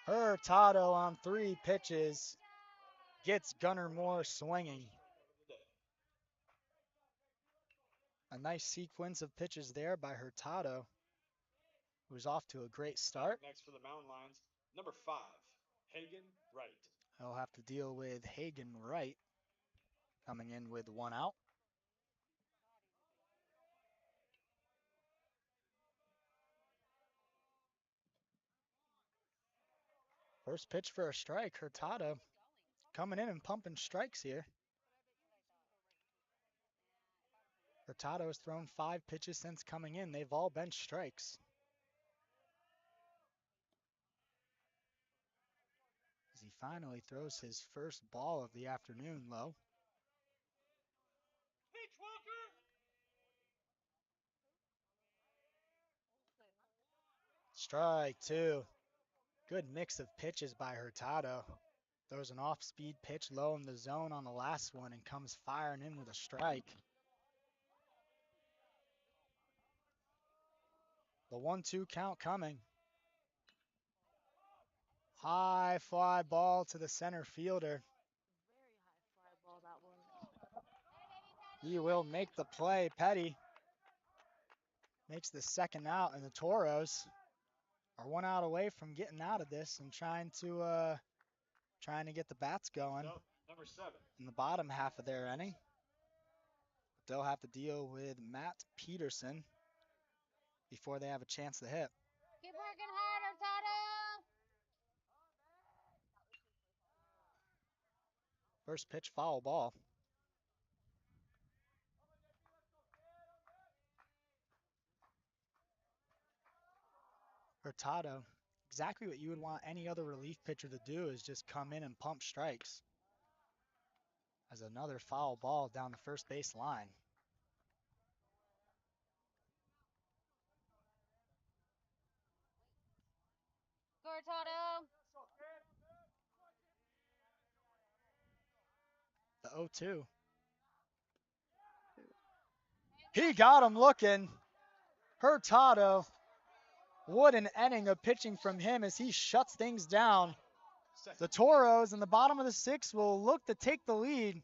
Hurtado on 3 pitches gets Gunnar Moore swinging. A nice sequence of pitches there by Hurtado, who's off to a great start. Next for the Mountain Lions, number 5, Hagen Wright. He'll have to deal with Hagen Wright coming in with 1 out. First pitch for a strike. Hurtado coming in and pumping strikes here. Hurtado has thrown 5 pitches since coming in. They've all been strikes. As he finally throws his first ball of the afternoon low. Strike 2. Good mix of pitches by Hurtado. Throws an off-speed pitch low in the zone on the last one and comes firing in with a strike. The 1-2 count coming. High fly ball to the center fielder. He will make the play. Petty makes the second out, and the Toros are 1 out away from getting out of this and trying to get the bats going Number 7. in the bottom half of their inning. They'll have to deal with Matt Peterson before they have a chance to hit. Keep working hard, Hurtado. First pitch, foul ball. Hurtado, exactly what you would want any other relief pitcher to do, is just come in and pump strikes. As another foul ball down the first base line. Hurtado. The 0-2. He got him looking. Hurtado. What an inning of pitching from him as he shuts things down. The Toros in the bottom of the 6th will look to take the lead.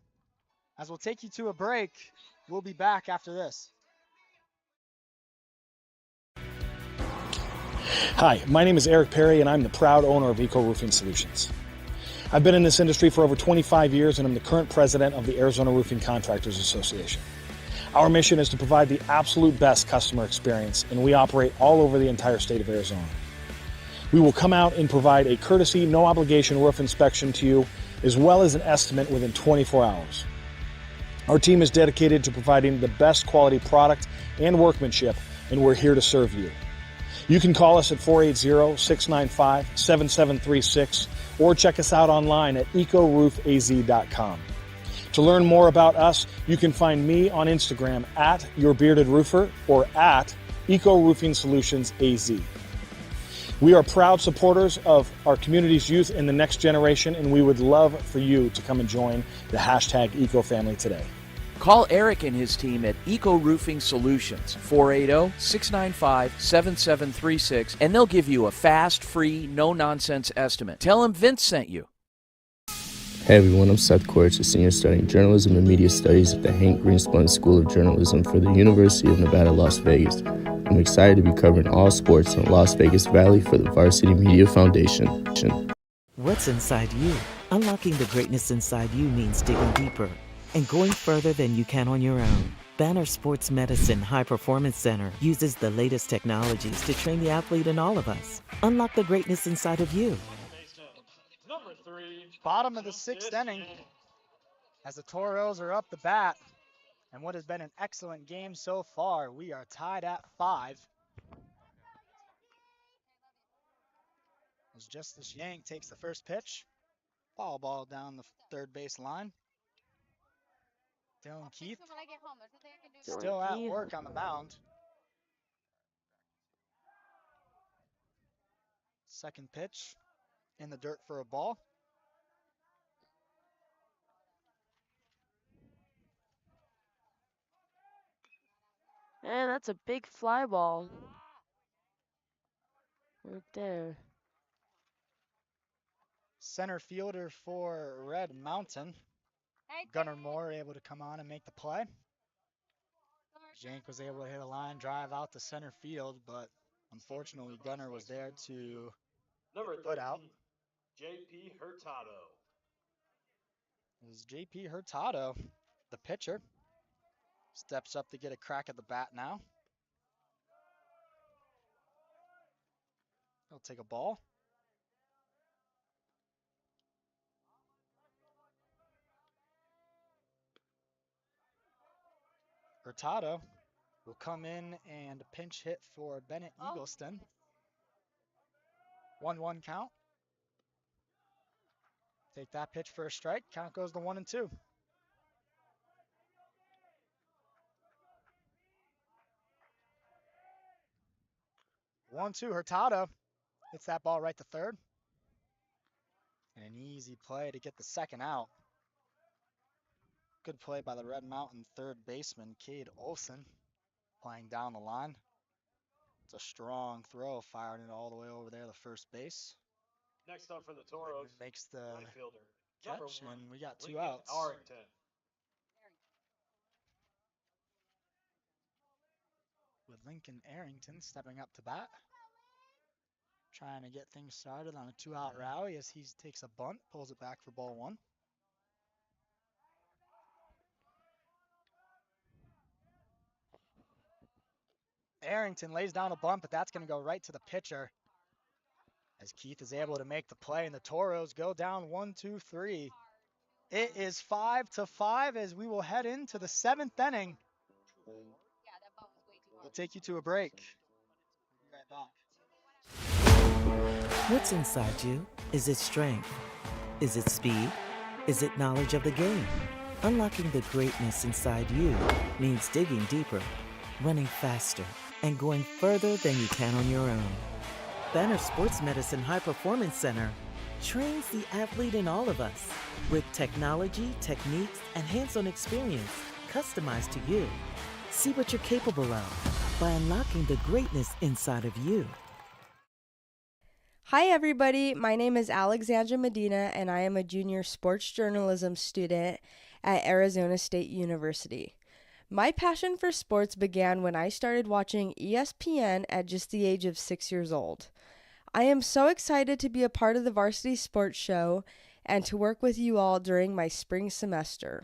As we'll take you to a break. We'll be back after this. Hi, my name is Eric Perry, and I'm the proud owner of Eco Roofing Solutions. I've been in this industry for over 25 years, and I'm the current president of the Arizona Roofing Contractors Association. Our mission is to provide the absolute best customer experience, and we operate all over the entire state of Arizona. We will come out and provide a courtesy, no obligation roof inspection to you, as well as an estimate within 24 hours. Our team is dedicated to providing the best quality product and workmanship, and we're here to serve you. You can call us at 480-695-7736 or check us out online at ecoroofaz.com. To learn more about us, you can find me on Instagram at YourBeardedRoofer or at Eco Roofing Solutions AZ. We are proud supporters of our community's youth and the next generation, and we would love for you to come and join the hashtag Eco Family today. Call Eric and his team at Eco Roofing Solutions, 480-695-7736, and they'll give you a fast, free, no-nonsense estimate. Tell them Vince sent you. Hey everyone, I'm Seth Quaritch, a senior studying journalism and media studies at the Hank Greenspun School of Journalism for the University of Nevada, Las Vegas. I'm excited to be covering all sports in Las Vegas Valley for the Varsity Media Foundation. What's inside you? Unlocking the greatness inside you means digging deeper and going further than you can on your own. Banner Sports Medicine High Performance Center uses the latest technologies to train the athlete in all of us. Unlock the greatness inside of you. Number 3. Bottom of the 6th inning as the Toros are up the bat. And what has been an excellent game so far, we are tied at 5. As Justice Yank takes the first pitch. Foul ball down the third base line. Dylan Keith still at work on the mound. Second pitch in the dirt for a ball. And that's a big fly ball. Right there. Center fielder for Red Mountain. Gunnar Moore able to come on and make the play. Jank was able to hit a line drive out to center field, but unfortunately Gunnar was there to put out. J.P. Hurtado. This is J.P. Hurtado, the pitcher. Steps up to get a crack at the bat now. He'll take a ball. Hurtado will come in and pinch hit for Bennett Eagleston. 1-1 count. Take that pitch for a strike. Count goes to 1-2. Hurtado hits that ball right to third. And an easy play to get the second out. Good play by the Red Mountain third baseman, Cade Olson, playing down the line. It's a strong throw, firing it all the way over there to first base. Next up for the Toros, makes the right fielder. catch, and we got 2 Lincoln outs. Arrington. With Lincoln Arrington stepping up to bat. Trying to get things started on a 2-out rally as he takes a bunt, pulls it back for ball 1. Arrington lays down a bunt, but that's going to go right to the pitcher. As Keith is able to make the play, and the Toros go down 1-2-3. It is 5-5 as we will head into the 7th inning. We'll take you to a break. We'll be right back. What's inside you? Is it strength? Is it speed? Is it knowledge of the game? Unlocking the greatness inside you means digging deeper, running faster, and going further than you can on your own. Banner Sports Medicine High Performance Center trains the athlete in all of us with technology, techniques, and hands-on experience customized to you. See what you're capable of by unlocking the greatness inside of you. Hi everybody, my name is Alexandra Medina and I am a junior sports journalism student at Arizona State University. My passion for sports began when I started watching ESPN at just the age of 6 years old. I am so excited to be a part of the Varsity Sports Show and to work with you all during my spring semester.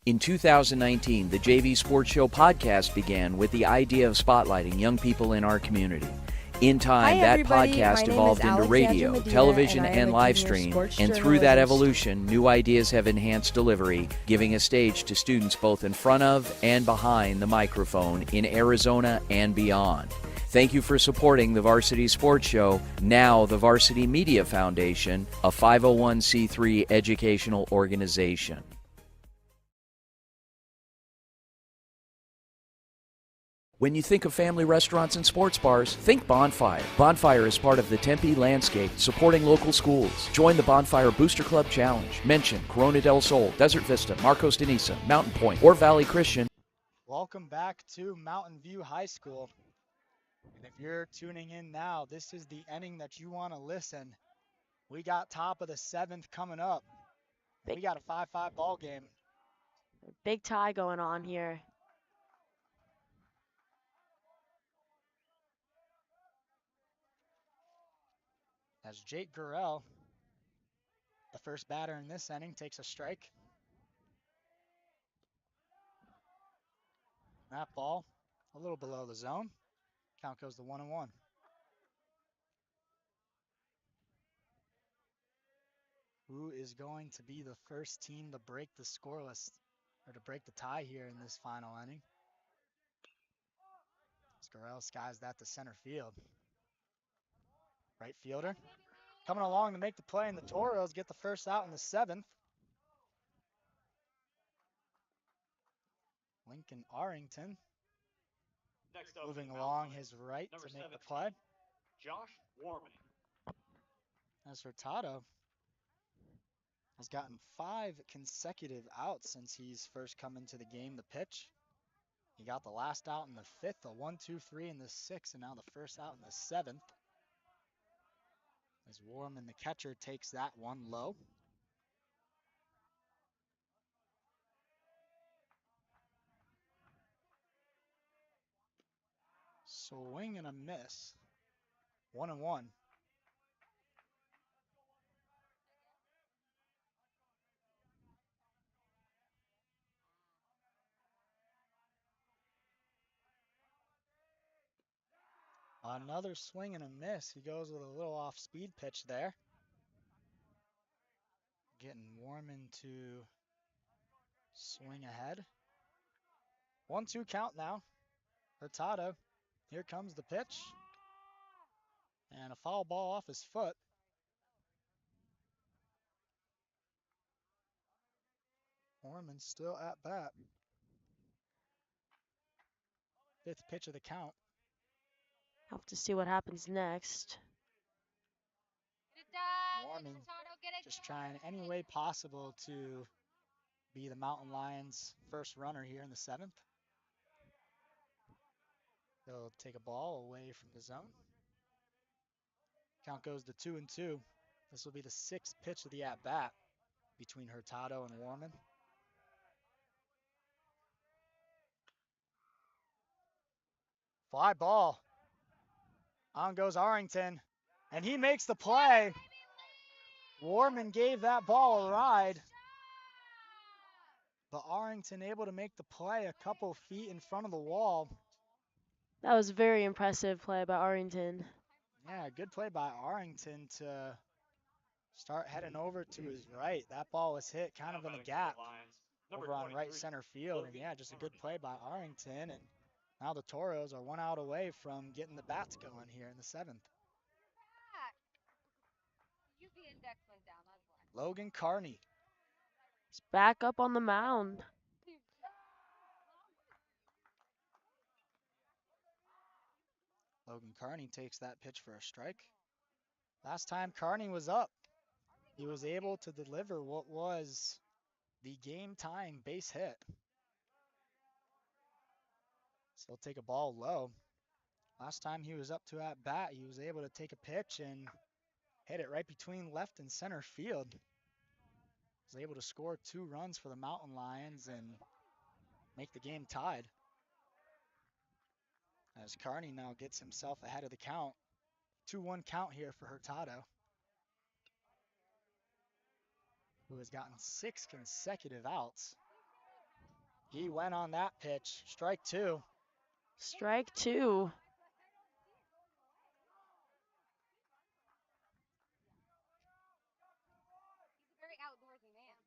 In 2019, the JV Sports Show podcast began with the idea of spotlighting young people in our community. In time, that podcast evolved into radio, television, and live stream, and through that evolution, new ideas have enhanced delivery, giving a stage to students both in front of and behind the microphone in Arizona and beyond. Thank you for supporting the Varsity Sports Show, now the Varsity Media Foundation, a 501c3 educational organization. When you think of family restaurants and sports bars, think Bonfire. Bonfire is part of the Tempe landscape, supporting local schools. Join the Bonfire Booster Club Challenge. Mention Corona del Sol, Desert Vista, Marcos de Niza, Mountain Point, or Valley Christian. Welcome back to Mountain View High School. And if you're tuning in now, this is the inning that you want to listen. We got top of the 7th coming up. We got a 5-5 ball game. Big tie going on here. As Jake Gurrell, the first batter in this inning, takes a strike. That ball a little below the zone. Count goes to 1-1. Who is going to be the first team to break the scoreless, or to break the tie here in this final inning? Gurrell skies that to center field. Right fielder coming along to make the play, and the Toros get the first out in the 7th. Lincoln Arrington moving along his right to make the play. Josh Warman. As Hurtado has gotten 5 consecutive outs since he's first come into the game to pitch. He got the last out in the 5th, a 1-2-3 in the 6th, and now the first out in the 7th. As Warman, the catcher, takes that one low. Swing and a miss. 1-1. Another swing and a miss. He goes with a little off-speed pitch there. Getting Warman to swing ahead. 1-2 count now. Hurtado. Here comes the pitch. And a foul ball off his foot. Warman still at bat. 5th pitch of the count. Have to see what happens next. Warman just trying any way possible to be the Mountain Lions' first runner here in the 7th. They'll take a ball away from the zone. Count goes to 2-2. This will be the 6th pitch of the at-bat between Hurtado and Warman. Fly ball. On goes Arrington, and he makes the play. Warman gave that ball a ride, but Arrington able to make the play a couple feet in front of the wall. That was a very impressive play by Arrington. Yeah, good play by Arrington to start heading over to his right. That ball was hit kind of in the gap over on right center field. And yeah, just a good play by Arrington. And now the Toros are 1 out away from getting the bats going here in the 7th. Logan Carney. He's back up on the mound. Logan Carney takes that pitch for a strike. Last time Carney was up, he was able to deliver what was the game-time base hit. So he'll take a ball low. Last time he was up to at bat, he was able to take a pitch and hit it right between left and center field. Was able to score 2 runs for the Mountain Lions, and make the game tied. As Carney now gets himself ahead of the count. 2-1 count here for Hurtado, who has gotten 6 consecutive outs. He went on that pitch. Strike 2. Strike 2.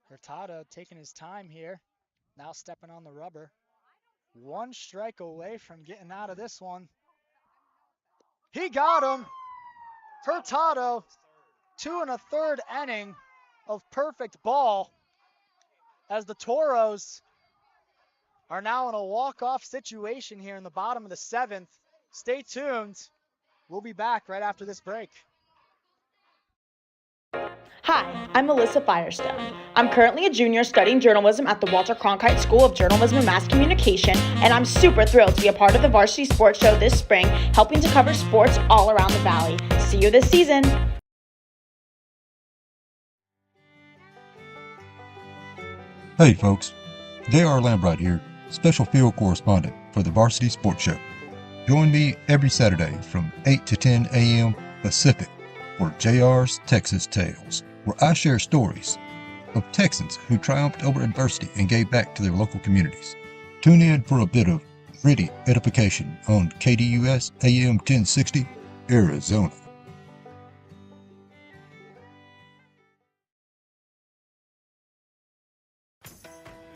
Hurtado taking his time here. Now stepping on the rubber. 1 strike away from getting out of this one. He got him. Hurtado, 2 1/3 inning of perfect ball as the Toros are now in a walk-off situation here in the bottom of the 7th. Stay tuned. We'll be back right after this break. Hi, I'm Melissa Firestone. I'm currently a junior studying journalism at the Walter Cronkite School of Journalism and Mass Communication, and I'm super thrilled to be a part of the Varsity Sports Show this spring, helping to cover sports all around the Valley. See you this season. Hey folks, J.R. Lambright here, special field correspondent for the Varsity Sports Show. Join me every Saturday from 8 to 10 a.m. Pacific for JR's Texas Tales, where I share stories of Texans who triumphed over adversity and gave back to their local communities. Tune in for a bit of gritty edification on KDUS AM 1060, Arizona.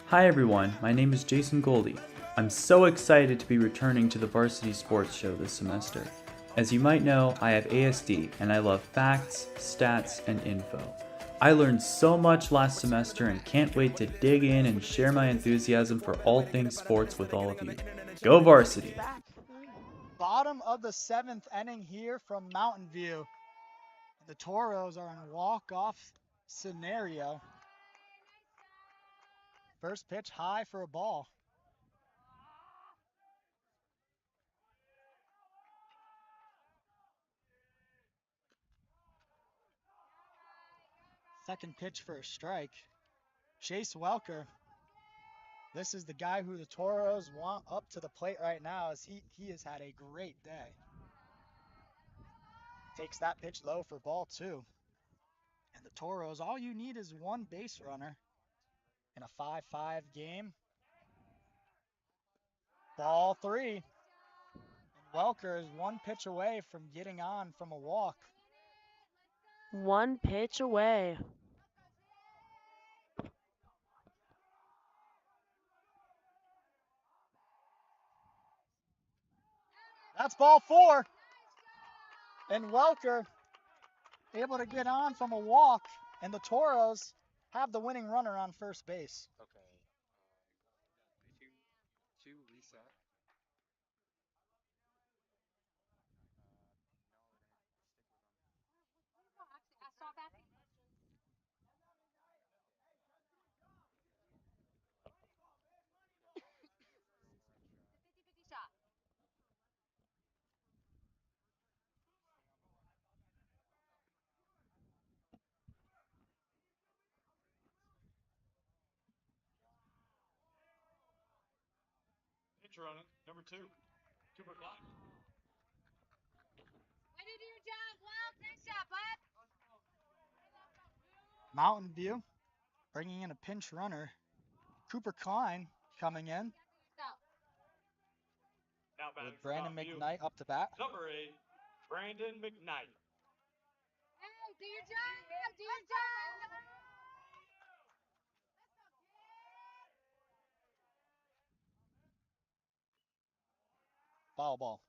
Hi everyone, my name is Jason Goldie. I'm so excited to be returning to the Varsity Sports Show this semester. As you might know, I have ASD and I love facts, stats, and info. I learned so much last semester and can't wait to dig in and share my enthusiasm for all things sports with all of you. Go Varsity! Bottom of the 7th inning here from Mountain View. The Toros are in a walk-off scenario. First pitch high for a ball. Second pitch for a strike. Chase Welker. This is the guy who the Toros want up to the plate right now, as he has had a great day. Takes that pitch low for ball 2. And the Toros, all you need is 1 base runner in a 5-5 game. Ball 3. And Welker is 1 pitch away from getting on from a walk. 1 pitch away. That's ball 4. And Welker able to get on from a walk, and the Toros have the winning runner on first base. Okay. Two reset. Pitch running, number 2. Cooper Klein. Way to do your job, Wild. Nice shot, bud. Mountain View bringing in a pinch runner. Cooper Klein coming in Now with batting for Brandon Mountain View, McKnight up to bat. number 8, Brandon McKnight. Hey, do your job. Do your job. Foul ball.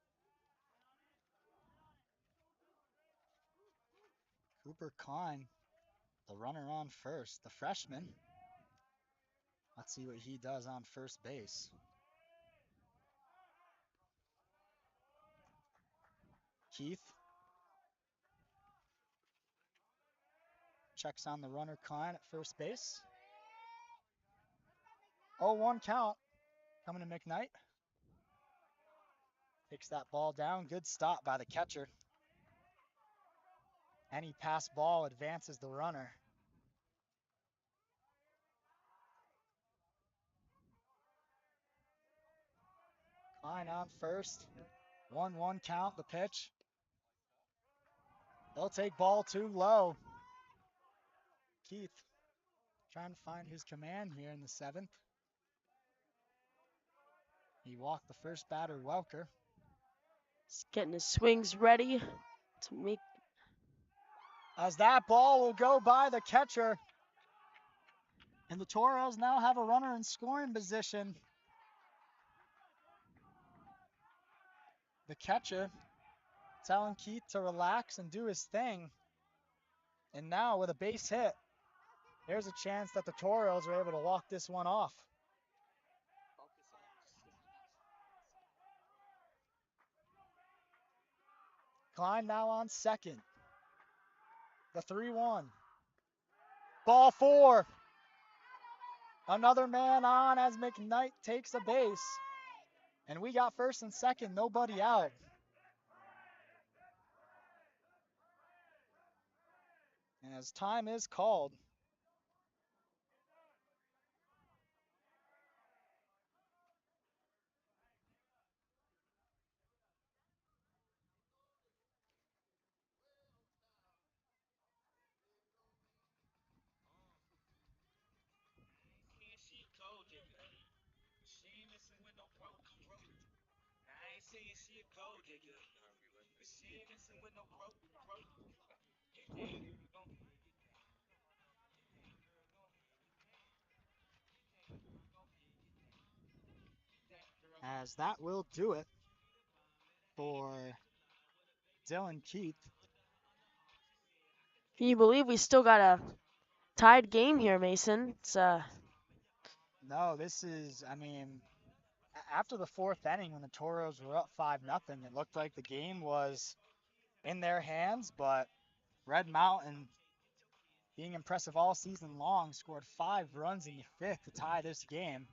Cooper Klein, the runner on first, the freshman. Let's see what he does on first base. Keith checks on the runner Klein at first base. 0-1 count coming to McKnight. Takes that ball down. Good stop by the catcher. Any pass ball advances the runner. Klein on first. 1-1 count, the pitch. They'll take ball too low. Keith trying to find his command here in the 7th. He walked the first batter, Welker. He's getting his swings ready to make. As that ball will go by the catcher. And the Toros now have a runner in scoring position. The catcher telling Keith to relax and do his thing. And now with a base hit, there's a chance that the Toros are able to walk this one off. Klein now on second. The 3-1. Ball 4. Another man on as McKnight takes a base. And we got first and second, nobody out. And as time is called, as that will do it for Dylan Keith. Can you believe we still got a tied game here, Mason? It's No, this is, after the 4th inning when the Toros were up 5-0, it looked like the game was in their hands, but Red Mountain, being impressive all season long, scored 5 runs in the 5th to tie this game.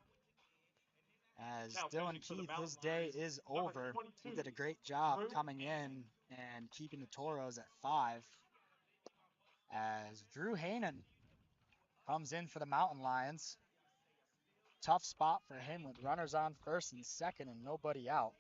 As Dylan Keith, his day is over. He did a great job coming in and keeping the Toros at 5. As Drew Hainan comes in for the Mountain Lions. Tough spot for him with runners on first and second and nobody out.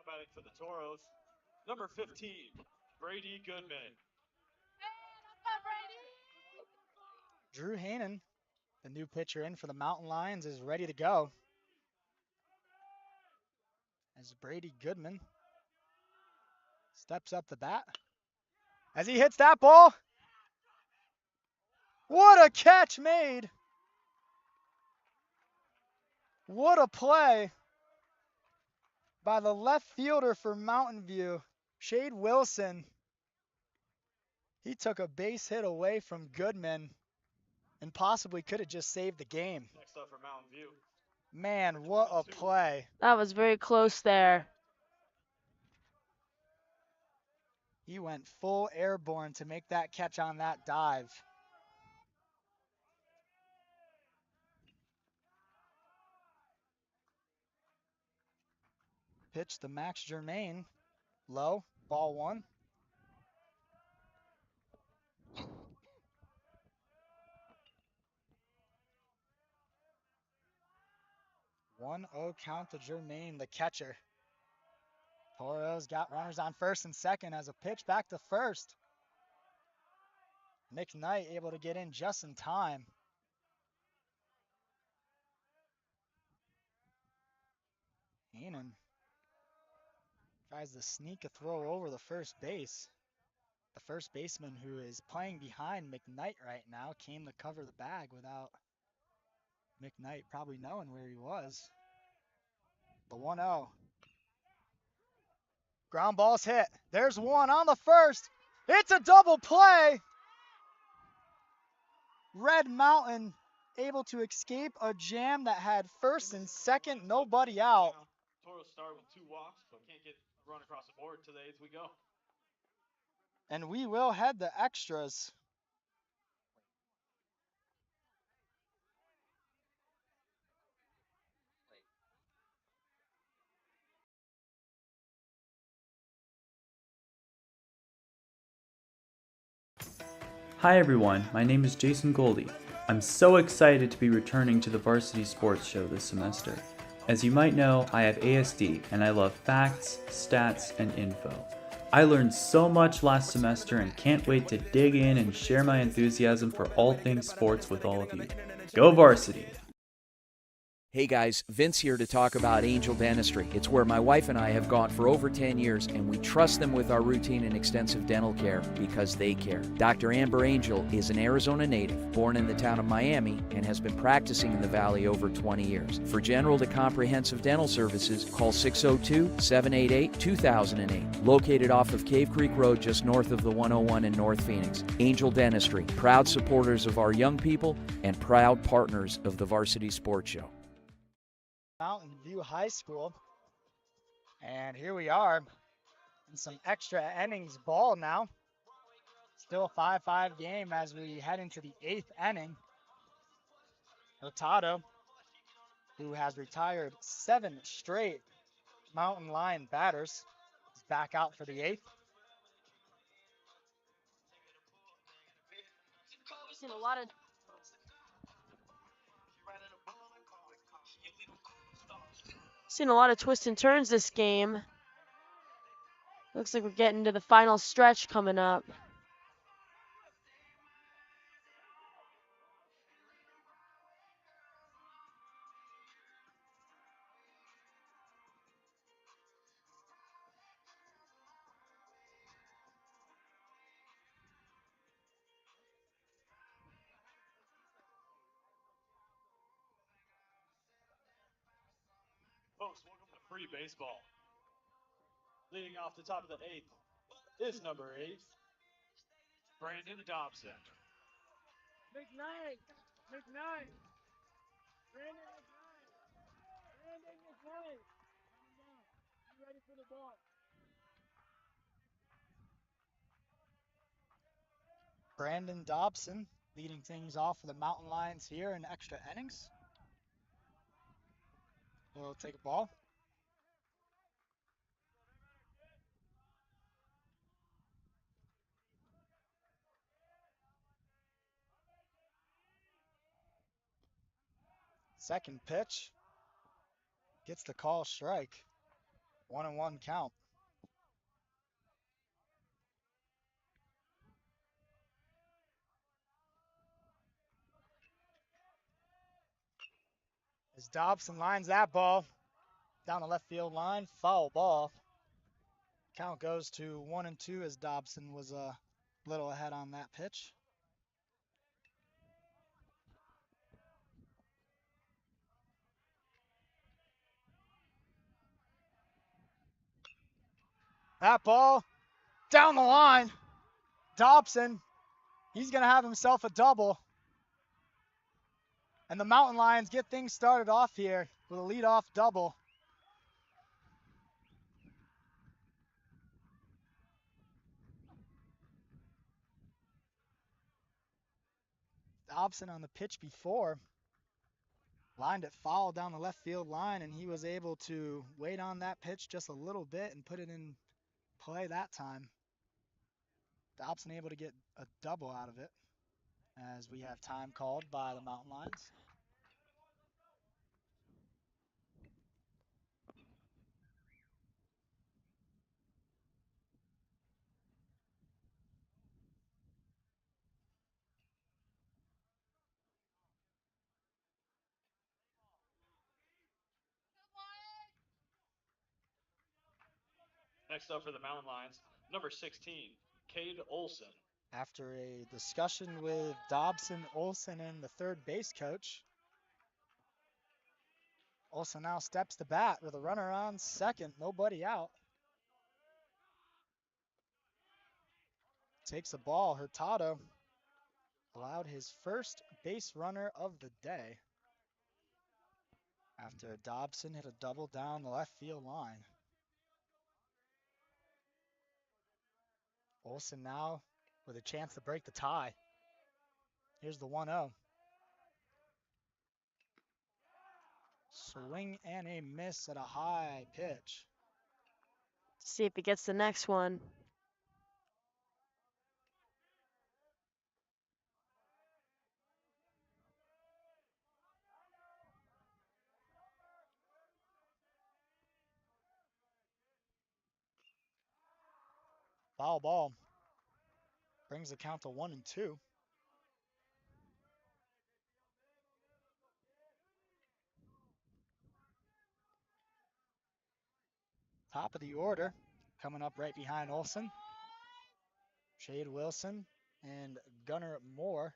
Now batting for the Toros, number 15, Brady Goodman. Drew Hainan, the new pitcher in for the Mountain Lions, is ready to go. As Brady Goodman steps up the bat. As he hits that ball. What a catch made. What a play by the left fielder for Mountain View, Shade Wilson. He took a base hit away from Goodman and possibly could have just saved the game. Next up for Mountain View. Man, what a play. That was very close there. He went full airborne to make that catch on that dive. Pitch to Max Germain. Low, ball one. 1-0 count to Germain, the catcher. Toros got runners on first and second as a pitch back to first. McKnight able to get in just in time. Heenan tries to sneak a throw over the first base. The first baseman, who is playing behind McKnight right now, came to cover the bag without McKnight probably knowing where he was. The 1-0. Ground ball's hit. There's one on the first. It's a double play. Red Mountain able to escape a jam that had first and second, nobody out. Toros start with 2 walks, but can't get a run across the board to the 8th we go. And we will head the extras. Hi everyone, my name is Jason Goldie. I'm so excited to be returning to the Varsity Sports Show this semester. As you might know, I have ASD and I love facts, stats, and info. I learned so much last semester and can't wait to dig in and share my enthusiasm for all things sports with all of you. Go Varsity! Hey guys, Vince here to talk about Angel Dentistry. It's where my wife and I have gone for over 10 years, and we trust them with our routine and extensive dental care because they care. Dr. Amber Angel is an Arizona native, born in the town of Miami, and has been practicing in the Valley over 20 years. For general to comprehensive dental services, call 602-788-2008. Located off of Cave Creek Road just north of the 101 in North Phoenix. Angel Dentistry, proud supporters of our young people and proud partners of the Varsity Sports Show. Mountain View High School. And here we are in some extra innings ball now. Still a 5-5 game as we head into the 8th inning. Hurtado, who has retired 7 straight Mountain Lion batters, is back out for the 8th. Seen a lot of twists and turns this game. Looks like we're getting to the final stretch coming up. Folks, welcome to free baseball. Leading off the top of the 8th is number 8, Brandon Dobson. McKnight! McKnight! Brandon McKnight! Brandon McKnight! You ready for the ball? Brandon Dobson leading things off for the Mountain Lions here in extra innings. We'll take a ball. Second pitch. Gets the call strike. 1-1 count. As Dobson lines that ball down the left field line, foul ball. Count goes to 1-2 as Dobson was a little ahead on that pitch. That ball down the line. Dobson, he's going to have himself a double. And the Mountain Lions get things started off here with a leadoff double. Dobson on the pitch before lined it foul down the left field line, and he was able to wait on that pitch just a little bit and put it in play that time. Dobson able to get a double out of it as we have time called by the Mountain Lions. Next up for the Mountain Lions, number 16, Cade Olson. After a discussion with Dobson, Olson, and the third base coach, Olson now steps to bat with a runner on second, nobody out. Takes the ball. Hurtado allowed his first base runner of the day after Dobson hit a double down the left field line. Olson now with a chance to break the tie. Here's the 1-0. Swing and a miss at a high pitch. See if he gets the next one. Foul ball. Brings the count to 1-2. Top of the order, coming up right behind Olson. Shade Wilson and Gunnar Moore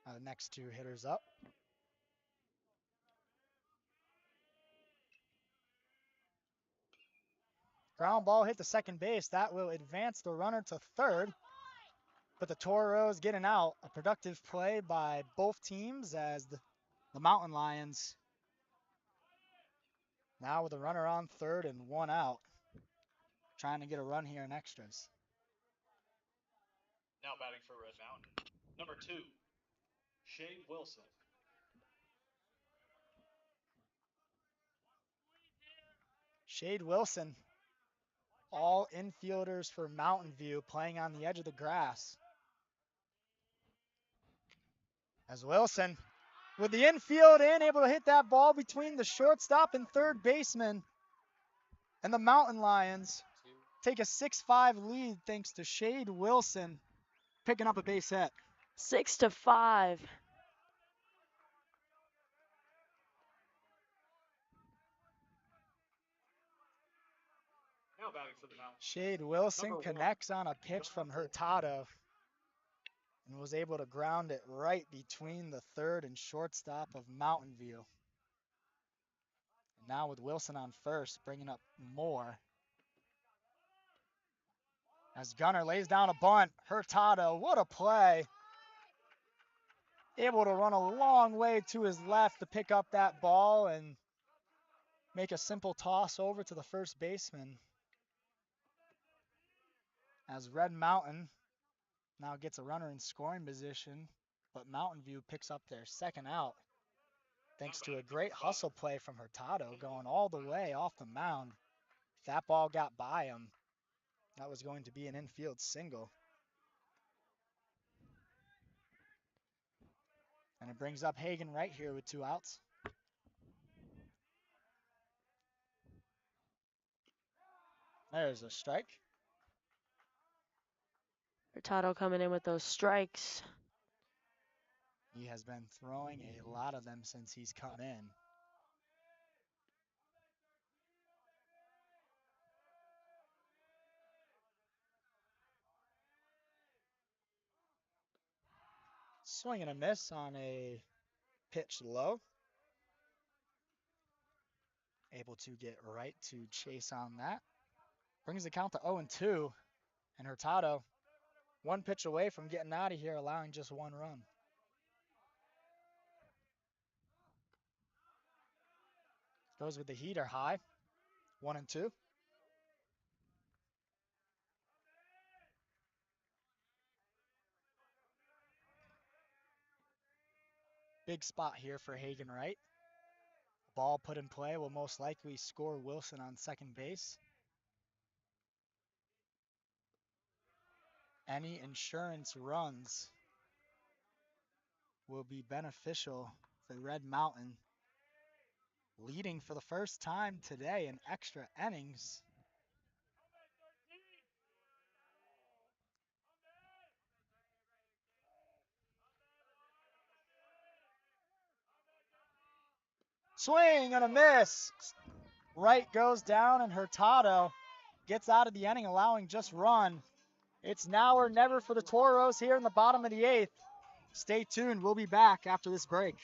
are the next two hitters up. Ground ball hit the second base. That will advance the runner to third. But the Toros getting out. A productive play by both teams as the Mountain Lions now with a runner on third and one out. Trying to get a run here in extras. Now batting for Red Mountain, number 2, Shade Wilson. Shade Wilson, all infielders for Mountain View, playing on the edge of the grass. As Wilson, with the infield in, able to hit that ball between the shortstop and third baseman. And the Mountain Lions take a 6-5 lead thanks to Shade Wilson picking up a base hit. 6-5. Now batting for the Mountain. Shade Wilson Number connects on a pitch from Hurtado and was able to ground it right between the third and shortstop of Mountain View. And now with Wilson on first, bringing up Moore. As Gunnar lays down a bunt, Hurtado, what a play. Able to run a long way to his left to pick up that ball and make a simple toss over to the first baseman. As Red Mountain now gets a runner in scoring position, but Mountain View picks up their second out thanks to a great hustle play from Hurtado going all the way off the mound. If that ball got by him, that was going to be an infield single. And it brings up Hagan right here with 2 outs. There's a strike. Hurtado coming in with those strikes. He has been throwing a lot of them since he's come in. Swing and a miss on a pitch low. Able to get right to chase on that. Brings the count to 0-2. And Hurtado One pitch away from getting out of here, allowing just one run. Those with the heat are high. 1-2. Big spot here for Hagen Wright. Ball put in play will most likely score Wilson on second base. Any insurance runs will be beneficial for Red Mountain, leading for the first time today in extra innings. Swing and a miss. Wright goes down and Hurtado gets out of the inning, allowing just run. It's now or never for the Toros here in the bottom of the 8th. Stay tuned. We'll be back after this break.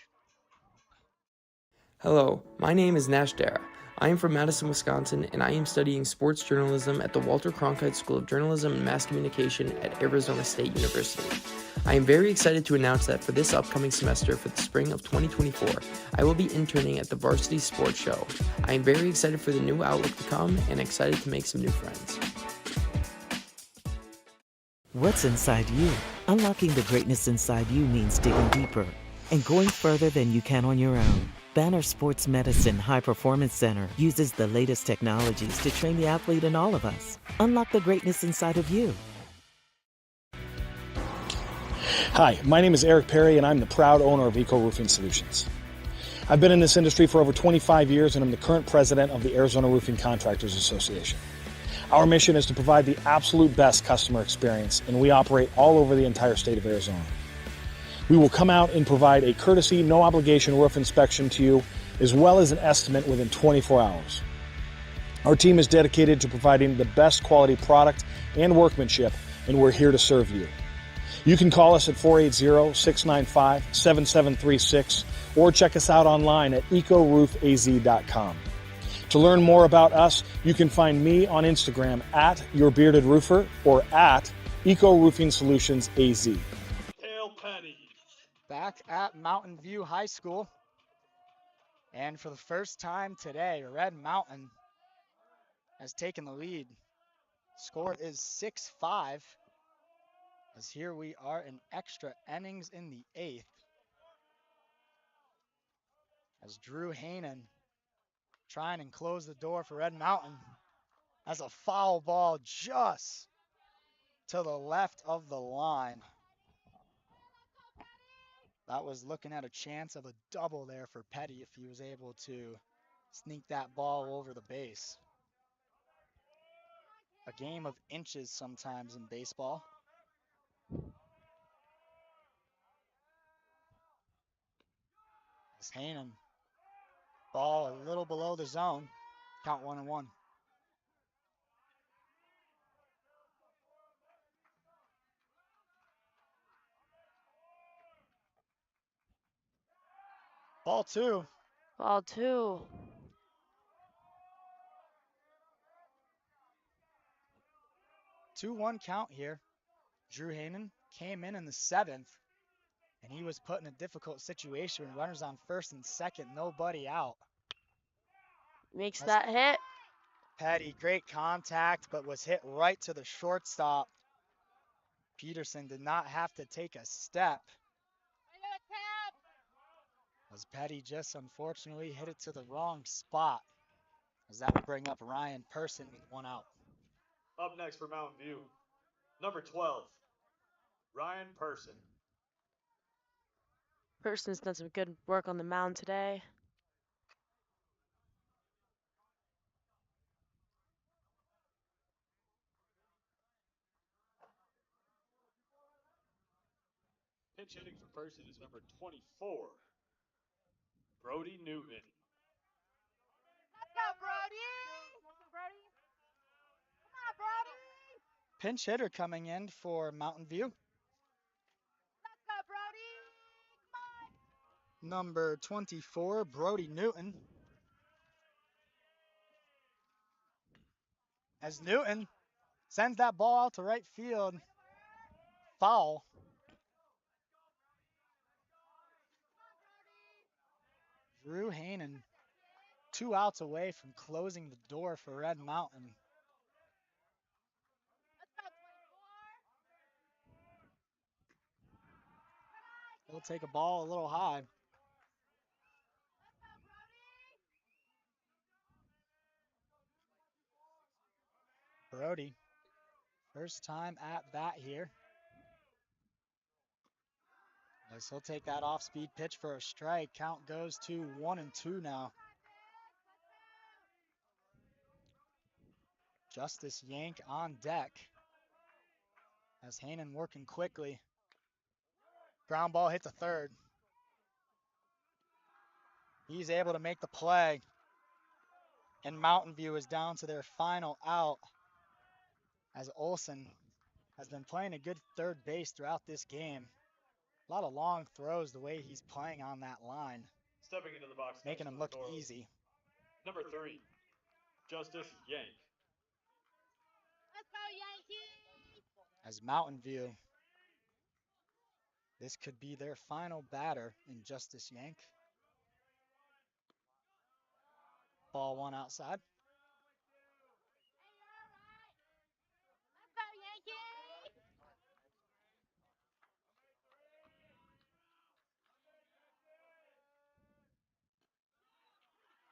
Hello, my name is Nash Dara. I am from Madison, Wisconsin, and I am studying sports journalism at the Walter Cronkite School of Journalism and Mass Communication at Arizona State University. I am very excited to announce that for this upcoming semester for the spring of 2024, I will be interning at the Varsity Sports Show. I am very excited for the new outlook to come and excited to make some new friends. What's inside you? Unlocking the greatness inside you means digging deeper and going further than you can on your own. Banner Sports Medicine High Performance Center uses the latest technologies to train the athlete in all of us. Unlock the greatness inside of you. Hi, my name is Eric Perry, and I'm the proud owner of Eco Roofing Solutions. I've been in this industry for over 25 years, and I'm the current president of the Arizona Roofing Contractors Association. Our mission is to provide the absolute best customer experience, and we operate all over the entire state of Arizona. We will come out and provide a courtesy, no obligation roof inspection to you, as well as an estimate within 24 hours. Our team is dedicated to providing the best quality product and workmanship, and we're here to serve you. You can call us at 480-695-7736 or check us out online at ecoroofaz.com. To learn more about us, you can find me on Instagram at YourBeardedRoofer or at Eco Roofing Solutions AZ. Tail Petty. Back at Mountain View High School. And for the first time today, Red Mountain has taken the lead. Score is 6-5. As here we are in extra innings in the 8th. As Drew Haanen trying and close the door for Red Mountain. As a foul ball just to the left of the line. That was looking at a chance of a double there for Petty if he was able to sneak that ball over the base. A game of inches sometimes in baseball. As Haanen, ball a little below the zone. Count 1-1. Ball 2. Ball 2. 2-1 count here. Drew Haanen came in the 7th, and he was put in a difficult situation. Runners on first and second, nobody out. Makes that hit. Petty, great contact, but was hit right to the shortstop. Peterson did not have to take a step. As Petty just unfortunately hit it to the wrong spot. As that will bring up Ryan Person with one out. Up next for Mountain View, number 12, Ryan Person. Person's done some good work on the mound today. Pitch hitting for Person is number 24, Brody Newton. Let's go, Brody! Come on, Brody! Come on, Brody! Pinch hitter coming in for Mountain View. Let's go, Brody! Come on! Number 24, Brody Newton. As Newton sends that ball out to right field. foul. Drew Haanen, 2 outs away from closing the door for Red Mountain. He'll take a ball a little high. Brody, first time at bat here. Yes, he'll take that off-speed pitch for a strike. Count goes to 1-2 now. Justice Yank on deck. As Haanen working quickly. Ground ball hits a third. He's able to make the play. And Mountain View is down to their final out. As Olsen has been playing a good third base throughout this game. A lot of long throws the way he's playing on that line. Stepping into the box, making him look easy. Number 3, Justice Yank. Let's go, Yankees! As Mountain View, this could be their final batter in Justice Yank. Ball 1 outside. Let's go, Yankees!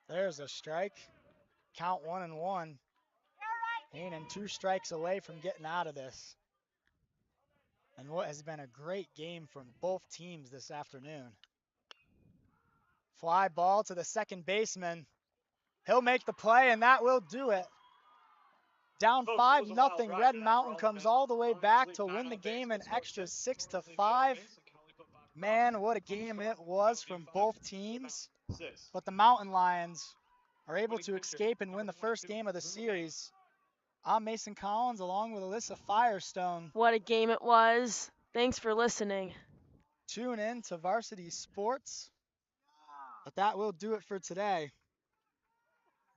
There's a strike. Count 1-1. Haanen 2 strikes away from getting out of this. And what has been a great game from both teams this afternoon. Fly ball to the second baseman. He'll make the play, and that will do it. Down 5-0, Red Mountain comes all the way back to win the game an extra 6-5. Man, what a game it was from both teams. But the Mountain Lions are able to escape and win the first game of the series. I'm Mason Collins along with Alyssa Firestone. What a game it was. Thanks for listening. Tune in to Varsity Sports. But that will do it for today.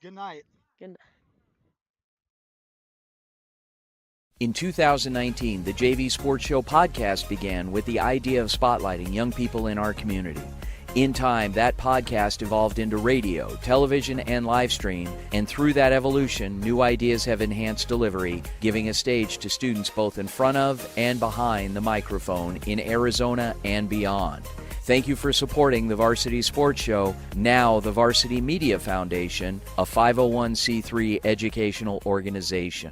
Good night. Good night. In 2019, the JV Sports Show podcast began with the idea of spotlighting young people in our community. In time, that podcast evolved into radio, television, and live stream, and through that evolution, new ideas have enhanced delivery, giving a stage to students both in front of and behind the microphone in Arizona and beyond. Thank you for supporting the Varsity Sports Show, now the Varsity Media Foundation, a 501c3 educational organization.